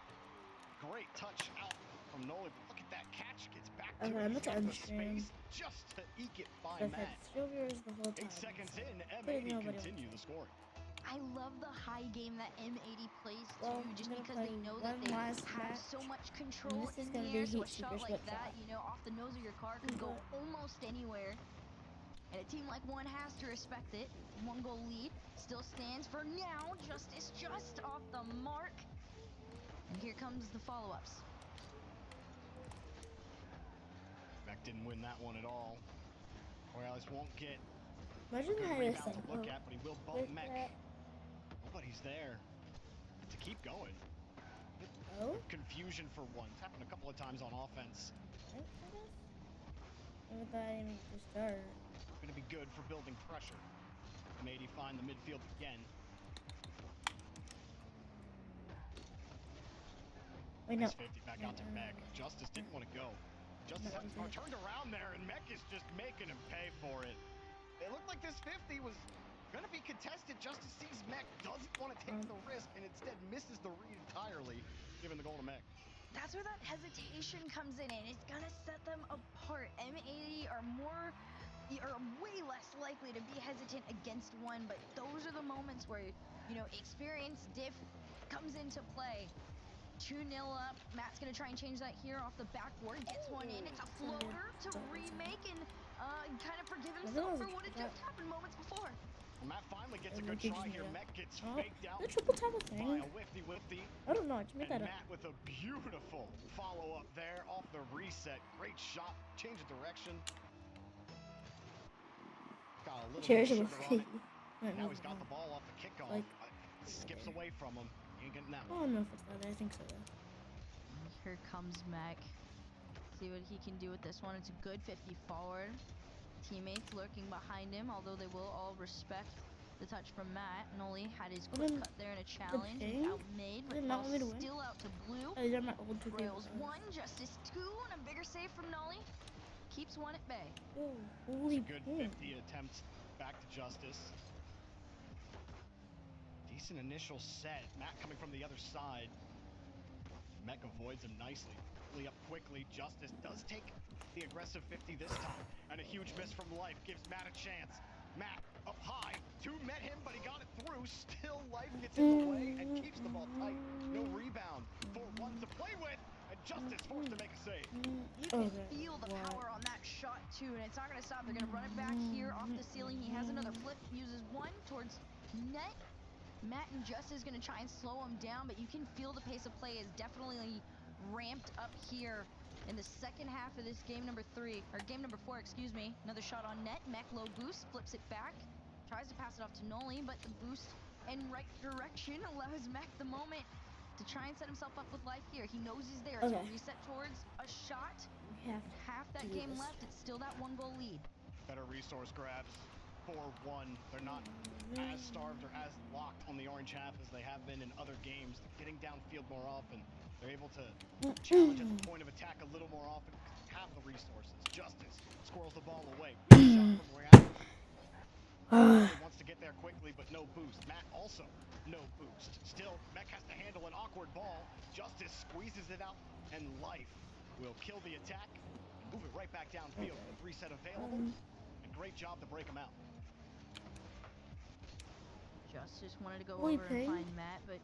Great touch out from Noli, but look at that catch. Gets back to the space just to eke it by Matt. 8 seconds in, M80 continue the scoring. I love the high game that M80 plays too, just because they know that they have so much control in the air. So a shot like that, off the nose of your car can go almost anywhere. And a team like one has to respect it. 1 goal lead still stands for now. Justice just off the mark. And here comes the follow-ups. Beck didn't win that one at all. Morales won't get a good rebound to look at, but he will bump Mech. Nobody's there to keep going. Confusion for one. It's happened a couple of times on offense. Going to be good for building pressure. M80 find the midfield again. Nice 50 back out to Mech. Justice didn't want to go. Justice turned around there, and Mech is just making him pay for it. It looked like this 50 was going to be contested. Justice sees Mech, doesn't want to take the risk, and instead misses the read entirely, giving the goal to Mech. That's where that hesitation comes in, and it's going to set them apart. M80 are way less likely to be hesitant against one, but those are the moments where, experience diff comes into play. 2-0 up. Matt's going to try and change that here off the backboard. Gets one in. It's a floater to remake and kind of forgive himself for what had just happened moments before. Well, Matt finally gets a good try here. Mech gets faked out by a whifty. I don't know. Make that up. Matt with a beautiful follow-up there off the reset. Great shot. Change of direction. Got a little bit of sugar on it. Now he's got the ball off the kickoff. Skips away from him. Ain't getting that one. I don't know if it's that. I think so, though. Here comes Mech. See what he can do with this one. It's a good 50 forward. Teammates lurking behind him, although they will all respect the touch from Matt. Noli had his quick cut there in a challenge. Outmade, but still out to blue. Rails 1, Justice 2, and a bigger save from Noli. Keeps one at bay. Holy good 50 attempts back to Justice. Decent initial set. Matt coming from the other side. Mech avoids him nicely. Up quickly. Justice does take the aggressive 50 this time. And a huge miss from Life gives Matt a chance. Matt up high. 2 met him, but he got it through. Still Life gets in the way and keeps the ball tight. No rebound. 4-1 to play with. And Justice forced to make a save. You can feel the power on that shot, too. And it's not going to stop. They're going to run it back here off the ceiling. He has another flip. Uses one towards net. Matt and Justice going to try and slow him down, but you can feel the pace of play is definitely ramped up here in the second half of this game number 4, excuse me. Another shot on net. Mech low boost, flips it back, tries to pass it off to Noli, but the boost in right direction allows Mech the moment to try and set himself up with Life here. He knows he's there to reset towards a shot. Half that game left. It's still that 1 goal lead. Better resource grabs. 4-1. They're not as starved or as locked on the orange half as they have been in other games. They're getting downfield more often. They're able to challenge at the point of attack a little more often. Have the resources. Justice squirrels the ball away. Shot from Royale. Wants to get there quickly, but no boost. Matt also no boost. Still, Mech has to handle an awkward ball. Justice squeezes it out, and Life will kill the attack and move it right back downfield with reset available. A great job to break him out. Justice wanted to go over and find Matt, but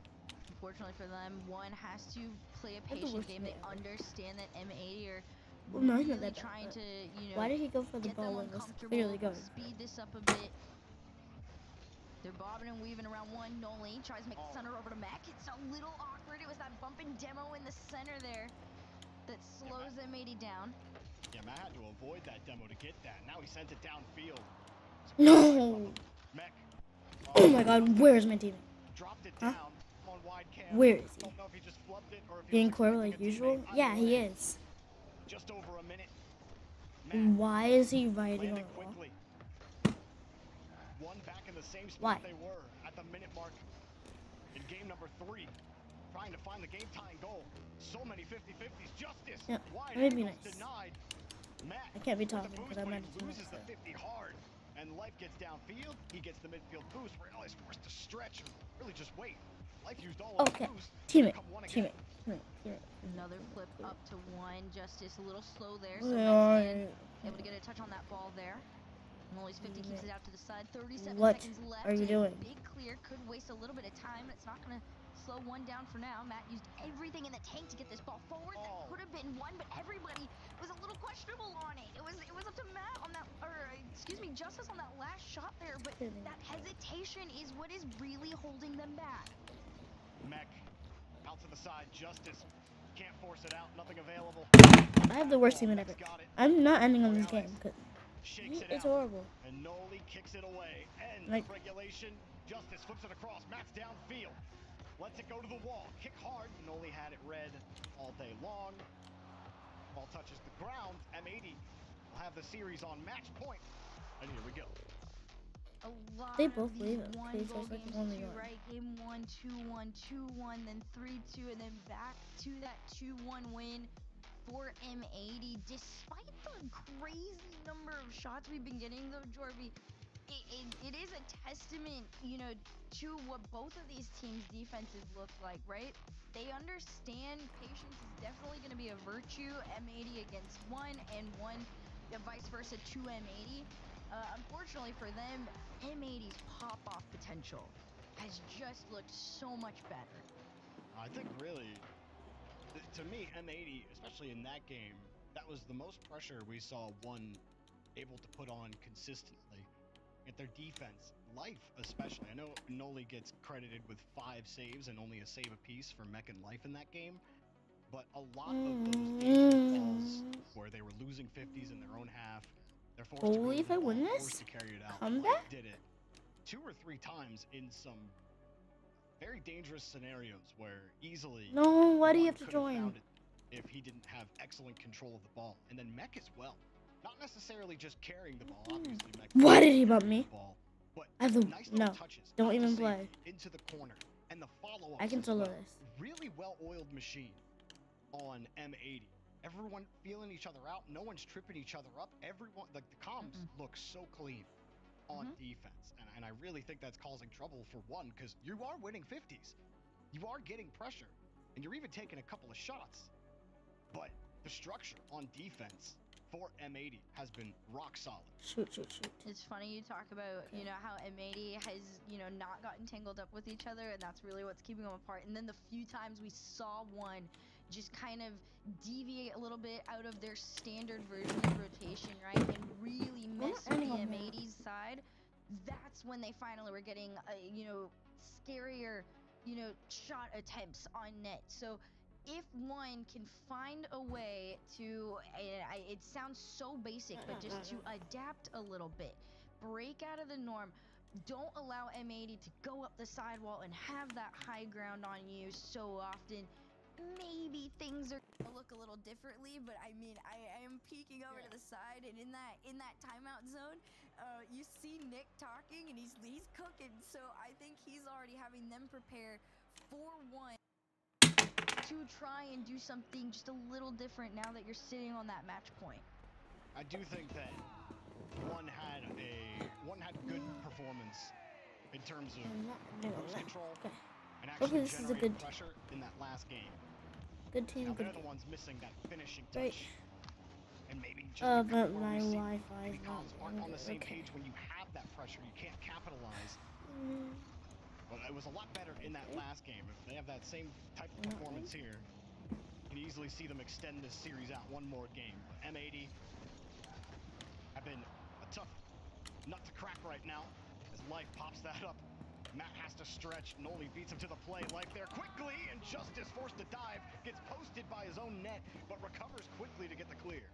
unfortunately for them, one has to play a patient game. They understand that M80 are really trying to, you know, why did he go for the ball when it was clearly going? Speed this up a bit. They're bobbing and weaving around one. Noli tries to make the center over to Mac. It's a little awkward. It was that bumping demo in the center there that slows M80 down. Yeah, Matt had to avoid that demo to get that. Now he sends it downfield. No. Mech. Oh my God, where is my teammate? Dropped it down on wide cam. Where is he? Don't know if he just flubbed it or if he Being was core like usual? Yeah, he is. Just over a minute. Why is he riding on the wall? Quickly. One back in the same spot Why? they were at the minute mark in game number 3. Trying to find the game tying goal. So many 50-50s. Justice. Yeah, wide that'd be angles nice. denied. Matt I can't be with the talking boost, because I'm but not he doing loses the 50 hard. And Life gets downfield. He gets the midfield boost. Real is forced to stretch or really just wait. Life used all of his boost. Teammate. Another flip up to one. Justice a little slow there, so Mexican able to get a touch on that ball there. Noli's 50 keeps it out to the side. 37 seconds left. What are you doing? Big clear could waste a little bit of time. It's not going to slow one down for now. Matt used everything in the tank to get this ball forward. That could have been one, but everybody was a little questionable on it. It was up to Matt on that, or excuse me, Justice on that last shot there. But that hesitation is what is really holding them back. Mech out to the side. Justice can't force it out. Nothing available. I have the worst team ever. I'm not ending on this game because it's horrible. And Noli kicks it away. Ends regulation. Justice flips it across. Matt's downfield. Lets it go to the wall. Kick hard. Noli had it red all day long. Ball touches the ground. M80 will have the series on match point. And here we go. A lot they both of leave these it. one-goal Like games too, right? Game 1, 2-1, 2-1, then 3-2, and then back to that 2-1 win for M80. Despite the crazy number of shots we've been getting, though, Jorby, it is a testament, you know, to what both of these teams' defenses look like, right? They understand patience is definitely going to be a virtue. M80 against one, and one, vice versa, to M80. Unfortunately for them, M80's pop-off potential has just looked so much better. I think really, to me, M80, especially in that game, that was the most pressure we saw one able to put on consistently. At their defense, Life especially. I know Noli gets credited with 5 saves and only a save apiece for Mech and Life in that game, but a lot of those balls where they were losing 50s in their own half, they're forced to if I win this, to carry it out. comeback? Did it 2 or 3 times in some very dangerous scenarios where easily why do you have to join? If he didn't have excellent control of the ball. And then Mech as well. Not necessarily just carrying the ball, obviously Mech. Why did he bump me? But I have the nice touches, don't even play. Into the corner. And the follow-up. I can solo this. Really well-oiled machine on M80. Everyone feeling each other out. No one's tripping each other up. Everyone, like the comms look so clean on defense. And I really think that's causing trouble for one, because you are winning 50s. You are getting pressure. And you're even taking a couple of shots. But the structure on defense for M80 has been rock solid. Shoot. It's funny you talk about, you know, how M80 has, you know, not gotten tangled up with each other, and that's really what's keeping them apart. And then the few times we saw one just kind of deviate a little bit out of their standard version of rotation, right, and really mess with the M80's side, that's when they finally were getting, you know, scarier, you know, shot attempts on net. So if one can find a way to, it sounds so basic, but just to adapt a little bit, break out of the norm, don't allow M80 to go up the sidewall and have that high ground on you so often, maybe things are gonna look a little differently. But I mean, I am peeking over to the side, and in that timeout zone, you see Nick talking, and he's cooking. So I think he's already having them prepare for one to try and do something just a little different now that you're sitting on that match point. I do think that one had good performance in terms of I'm not doing boost that. control Okay. and Hopefully actually this is a good generating pressure in that last game. Good team, Now good they're the game. ones missing that finishing Great. touch. And maybe just But where my we see Wi-Fi maybe is not comms aren't on the good. same Okay. page when you have that pressure. You can't capitalize. But it was a lot better in that last game. If they have that same type of performance here, you can easily see them extend this series out one more game. But M80 have been a tough nut to crack right now as Life pops that up. Matt has to stretch. Noli beats him to the play. Life there quickly, and Justice forced to dive. Gets posted by his own net, but recovers quickly to get the clear.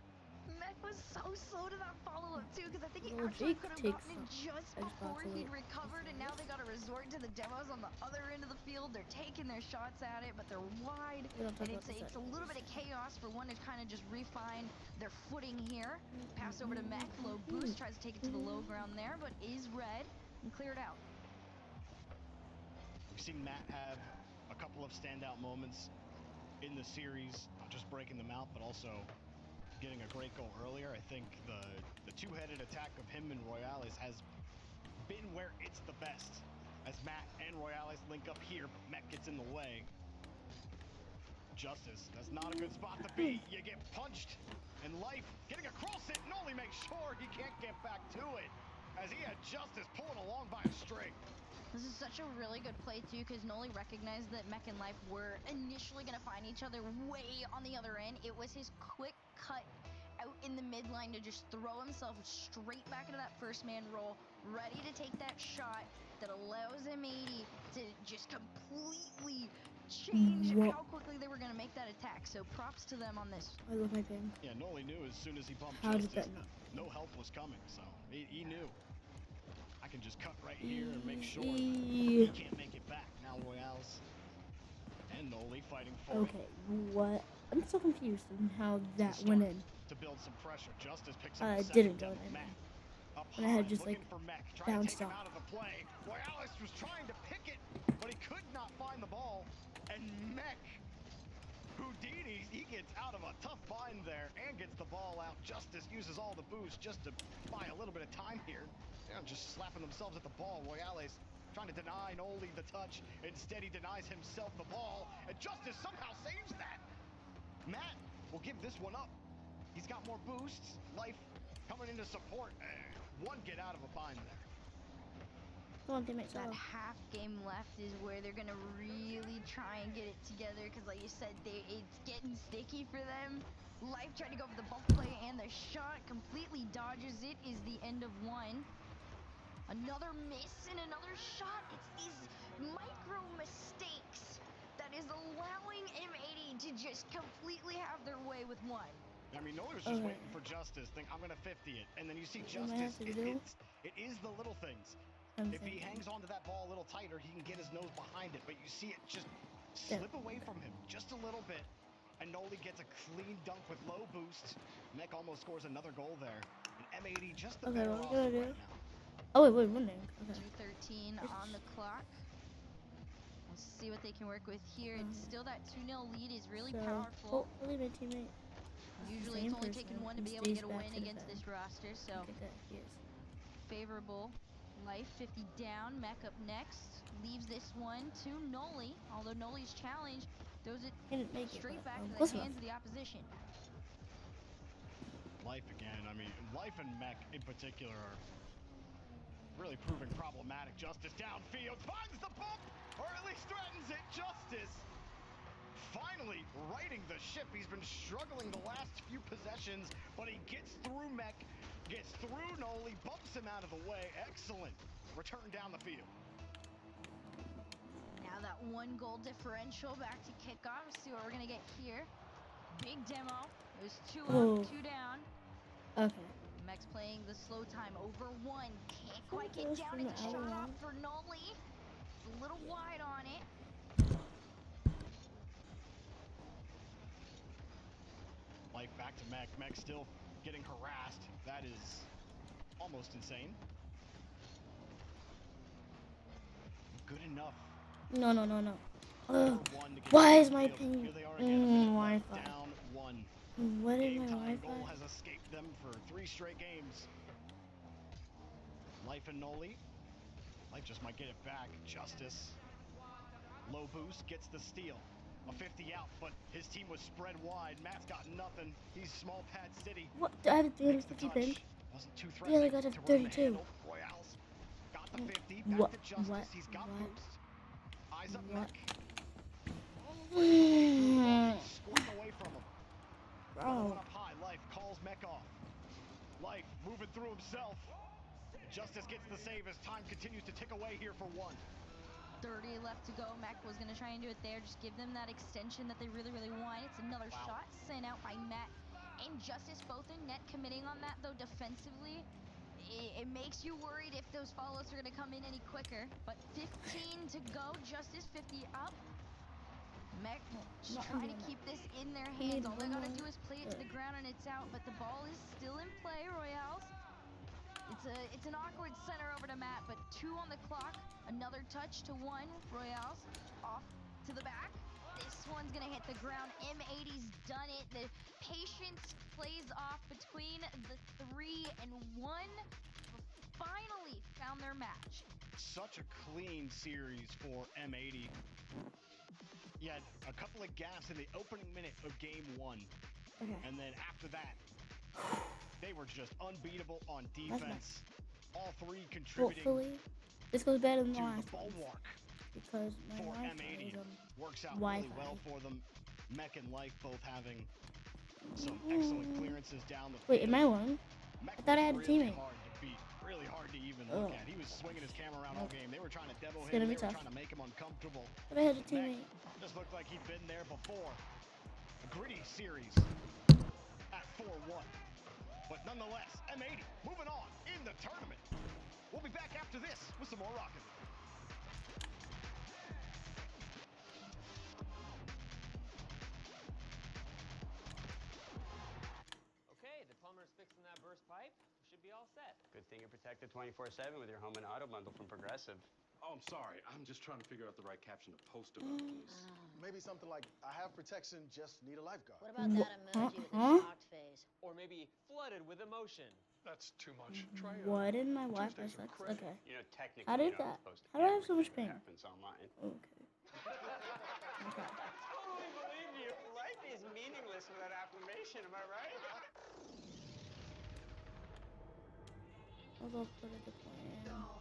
Mech was so slow to that follow-up too, because I think he actually could have gotten it just before he'd recovered, and now they got to resort to the demos on the other end of the field. They're taking their shots at it, but they're wide, and it's a little bit of chaos for one to kind of just refine their footing here. Pass over to Mech, low boost, tries to take it to the low ground there, but is read and cleared out. We've seen Matt have a couple of standout moments in the series, not just breaking them out, but also getting a great goal earlier. I think the two-headed attack of him and Royales has been where it's the best. As Matt and Royales link up here, but Mech gets in the way. Justice, that's not a good spot to be. You get punched, and Life getting across it, and only make sure he can't get back to it, as he had Justice pulling along by a string. This is such a really good play, too, because Noli recognized that Mech and Life were initially going to find each other way on the other end. It was his quick cut out in the midline to just throw himself straight back into that first man roll, ready to take that shot that allows M80 to just completely change how quickly they were going to make that attack. So props to them on this. I love my ping. Yeah, Noli knew as soon as he bumped How Justice did that that no help was coming, so he knew. I can just cut right here and make sure he can't make it back. Now Royales and Noli fighting for it. What? I'm so confused on how that went in. To build some pressure, Justice picks up it didn't go in. And I had just like bounced off. Out of the play. Royales was trying to pick it, but he could not find the ball. And Mech, Houdini, he gets out of a tough bind there and gets the ball out. Justice uses all the boost just to buy a little bit of time here. They're just slapping themselves at the ball. Royales trying to deny Noli the touch. Instead, he denies himself the ball, and Justice somehow saves that. Matt will give this one up. He's got more boosts. Life coming into support. One get out of a bind there. Come on, teammates. That half game left is where they're gonna really try and get it together, because like you said, it's getting sticky for them. Life tried to go for the bump play, and the shot completely dodges it. Is the end of one. Another miss and another shot. It's these micro mistakes that is allowing M80 to just completely have their way with one. I mean, Noli was just waiting for Justice. Think I'm gonna 50 it, and then you see Justice. It is the little things. If he hangs onto that ball a little tighter, he can get his nose behind it. But you see it just slip away from him just a little bit, and Noli gets a clean dunk with low boost. Mech almost scores another goal there, and M80 just the better off right now. Oh wait, one name. Okay. 2:13 on the clock. We'll see what they can work with here. It's still that 2-0 lead is really powerful. Hopefully my teammate. Usually it's only taken one to be able to get a win against this roster, so favorable. Life 50 down. Mech up next. Leaves this one to Noli. Although Noli's challenge throws it straight back to the hands of the opposition. Life again. I mean, Life and Mech in particular are really proving problematic. Justice downfield finds the bump, or at least threatens it. Justice finally righting the ship. He's been struggling the last few possessions, but he gets through Mech, gets through Noli, bumps him out of the way. Excellent return down the field. Now that 1 goal differential back to kickoff. Let's see what we're gonna get here. Big demo. It was 2 up, 2 down. Okay. Mech's playing the slow time over 1. Can't quite get down to get the shot off for Noli. It's a little wide on it. Life back to Mech. Mech still getting harassed. That is almost insane. Good enough. No. Why is my ping Wi-Fi? Down 1. What is my Wi-Fi? Goal has escaped them for 3 straight games. Life and Noli Life just might get it back. Justice. Low boost, gets the steal. A 50 out, but his team was spread wide. Matt's got nothing. He's small pad city. What? I have a 350 ping. Wasn't too Yeah, I threatening. got a to run the 32. handle. Royales got the 50. Back to Justice. He's got boost. Eyes up Mac. Squirting away from him. One up high. Life calls Mech off. Life moving through himself. Justice gets the save as time continues to tick away here for one. 30 left to go. Mech was going to try and do it there. Just give them that extension that they really, really want. It's another shot sent out by Matt and Justice, both in net. Committing on that, though, defensively. It makes you worried if those follows are going to come in any quicker. But 15 to go. Justice 50 up. Mech just trying to keep this in their hands. All they got to do is play it to the ground and it's out. But the ball is still in play, Royales. It's an awkward center over to Matt, but 2 on the clock. Another touch to 1. Royales off to the back. This one's gonna hit the ground. M80's done it. The patience plays off between the 3 and 1. Finally found their match. Such a clean series for M80. He had a couple of gaps in the opening minute of game 1. And then after that, they were just unbeatable on defense. All 3 contributing. Hopefully, this goes better than the to last the bulwark because my for Wi-Fi M80 is works out Wi-Fi. really well for them. Mech and Life both having some excellent clearances down the field. Wait, am I one? Mech I thought I had a was really teammate. hard to beat, really hard to even look at. He was swinging his camera around all game. They were trying to demo It's him. gonna They be were tough. trying to make him uncomfortable. But I had a teammate. Mech just looked like he'd been there before. A gritty series at 4-1. But nonetheless, M80 moving on in the tournament. We'll be back after this with some more Rocket League. Okay, the plumber's fixing that burst pipe. We should be all set. Good thing you're protected 24/7 with your home and auto bundle from Progressive. Oh, I'm sorry. I'm just trying to figure out the right caption to post about this. Maybe something like, I have protection, just need a lifeguard. What about that emoji with a shocked face? Or maybe flooded with emotion. That's too much. Try What in my Wi-Fi sucks? Okay. You know, technically, How did you're that? not supposed to How do I have so everything much that ping? happens online. Okay. Totally believe you. Life is meaningless without affirmation, am I right? I'll go put it to plan. No.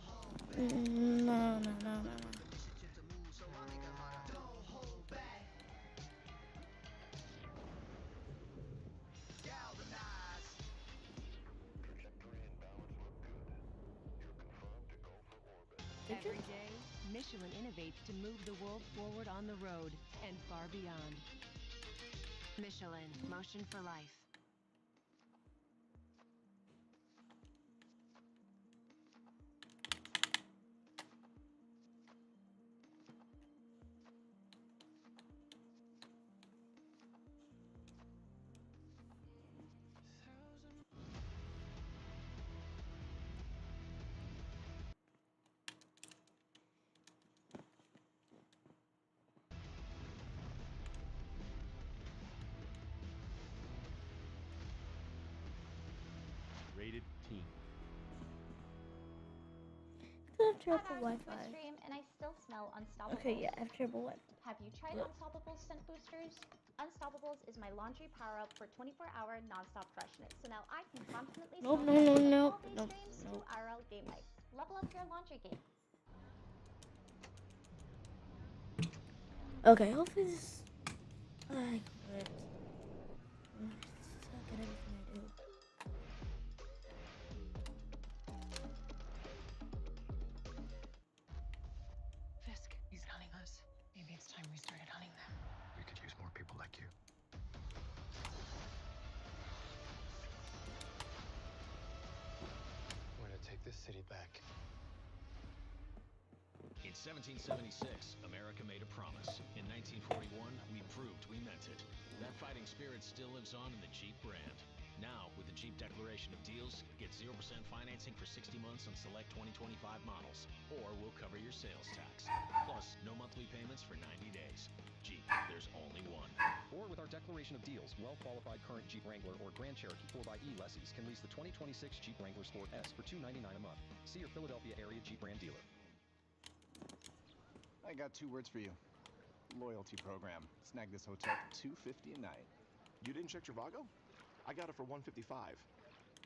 Every day, Michelin innovates to move the world forward on the road and far beyond. Michelin, motion for life. Rated teen. I have terrible Wi-Fi. Stream and I still smell Unstoppables. Okay, yeah, I have terrible Wi-Fi. Have you tried Unstoppables scent boosters? Unstoppables is my laundry power-up for 24-hour non-stop freshness. So now I can confidently Nope. streams to IRL game night. Level up your laundry game. Okay, hopefully this. I quit. I suck at everything I do. Fisk, he's hunting us. Maybe it's time we started hunting them. We could use more people like you. We're gonna take this city back. In 1776, America made a promise. In 1941, we proved we meant it. That fighting spirit still lives on in the Jeep brand. Now, with the Jeep Declaration of Deals, get 0% financing for 60 months on select 2025 models, or we'll cover your sales tax. Plus, no monthly payments for 90 days. Jeep, there's only one. Or with our Declaration of Deals, well-qualified current Jeep Wrangler or Grand Cherokee 4xe lessees can lease the 2026 Jeep Wrangler Sport S for $299 a month. See your Philadelphia area Jeep brand dealer. I got 2 words for you. Loyalty program. Snag this hotel for $250 a night. You didn't check Trivago? I got it for $155.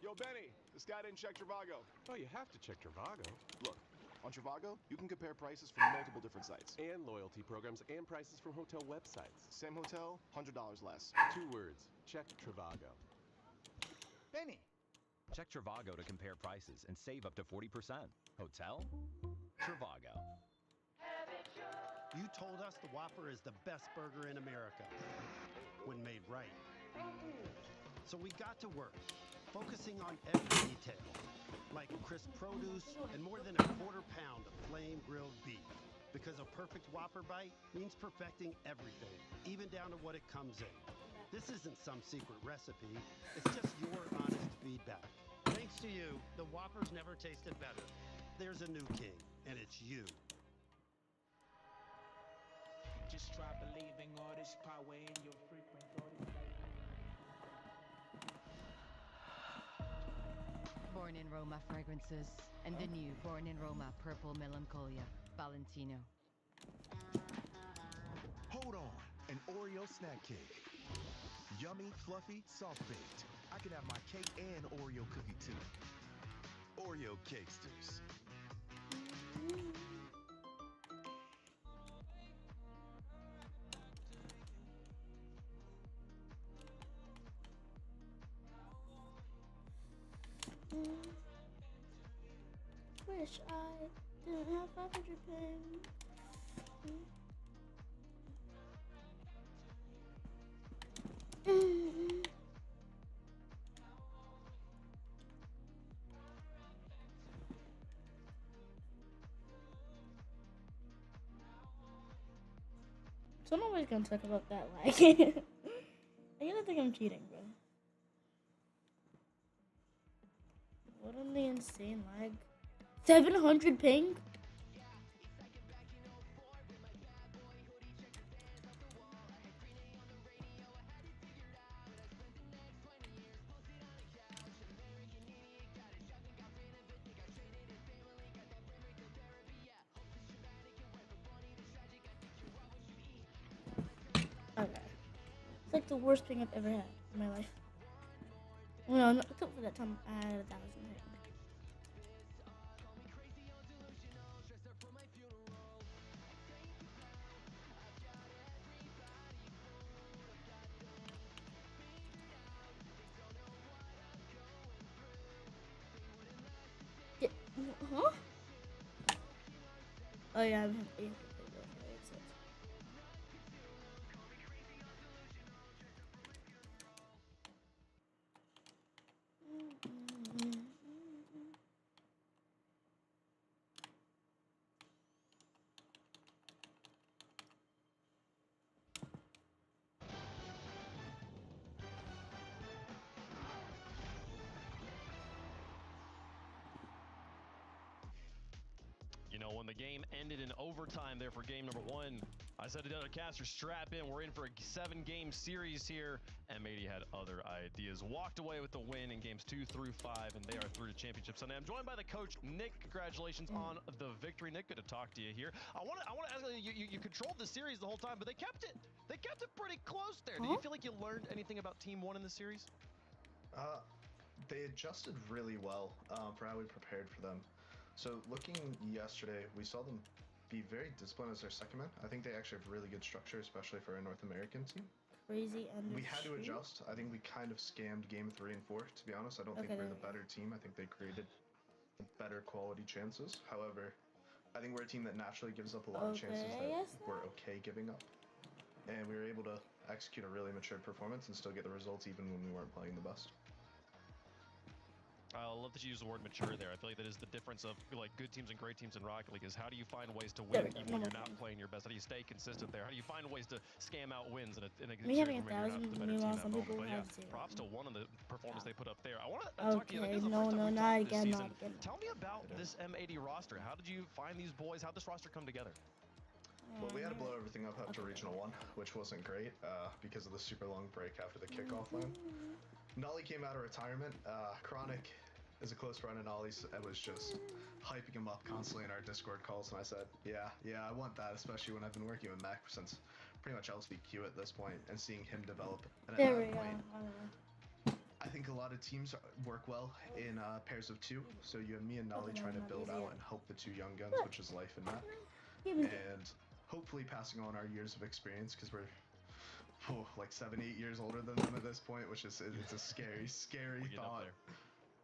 Yo, Benny, this guy didn't check Trivago. Oh, you have to check Trivago. Look, on Trivago, you can compare prices from multiple different sites. And loyalty programs and prices from hotel websites. Same hotel, $100 less. 2 words. Check Trivago. Benny. Check Trivago to compare prices and save up to 40%. Hotel? Trivago. You told us the Whopper is the best burger in America when made right. So we got to work, focusing on every detail, like crisp produce and more than a quarter pound of flame grilled beef. Because a perfect Whopper bite means perfecting everything, even down to what it comes in. This isn't some secret recipe, it's just your honest feedback. Thanks to you, the Whoppers never tasted better. There's a new king, and it's you. Just try believing all this power in your frequency. Born in Roma fragrances, and the new Born in Roma Purple Melancholia, Valentino. Hold on, an Oreo snack cake. Yummy, fluffy, soft-baked. I can have my cake and Oreo cookie too. Oreo Cakesters. Wish I didn't have 500 ping. So I'm always gonna talk about that lag. I gotta think I'm cheating, bro. What an insane lag. 700 ping? Okay. It's like the worst ping I've ever had in my life. No, not except for that time I had 1,000 ping. Huh? Oh yeah, I'm happy. You know, when the game ended in overtime there for game number 1, I said to the other caster, strap in. We're in for a 7-game series here. M80 had other ideas. Walked away with the win in games 2 through 5, and they are through to Championship Sunday. I'm joined by the coach, Nick. Congratulations on the victory, Nick. Good to talk to you here. I want to ask you controlled the series the whole time, but they kept it pretty close there. Do you feel like you learned anything about Team 1 in the series? They adjusted really well for how we prepared for them. So looking yesterday, we saw them be very disciplined as their second man. I think they actually have really good structure, especially for a North American team. Crazy and we had to adjust. I think we kind of scammed game 3 and 4, to be honest. I don't think we're the better team. I think they created better quality chances. However, I think we're a team that naturally gives up a lot of chances that we're okay giving up. And we were able to execute a really mature performance and still get the results even when we weren't playing the best. I love that you use the word mature there. I feel like that is the difference of like good teams and great teams in Rocket League is how do you find ways to win even when you're not playing your best? How do you stay consistent there? How do you find ways to scam out wins in a we series having where you're not the better team at that moment? But yeah, props to one of the performance they put up there. I want to talk to you. Like, this is the first time we've talked this season. Tell me about this M80 roster. How did you find these boys? How did this roster come together? Well, we had to blow everything up after Regional 1, which wasn't great because of the super long break after the kickoff line. Nolly came out of retirement. Chronic is a close friend of Ollie's. I was just hyping him up constantly in our Discord calls, and I said, yeah, I want that, especially when I've been working with Mac since pretty much LCQ at this point, and seeing him develop. And at that point, I think a lot of teams work well in pairs of two. So you have me and Nolly trying to build out and help the two young guns, which is Life and Mac, and hopefully passing on our years of experience, because we're like 7, 8 years older than them at this point, which is it's a scary thought.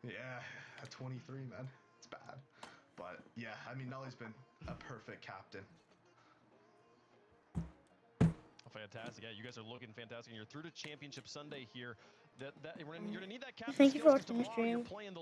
Yeah, at 23, man, it's bad. But yeah, I mean, Nolly's been a perfect captain. Fantastic. Yeah, you guys are looking fantastic. You're through to Championship Sunday here. You're gonna need that captain Thank you for skills, 'cause watching the tomorrow you're stream. playing the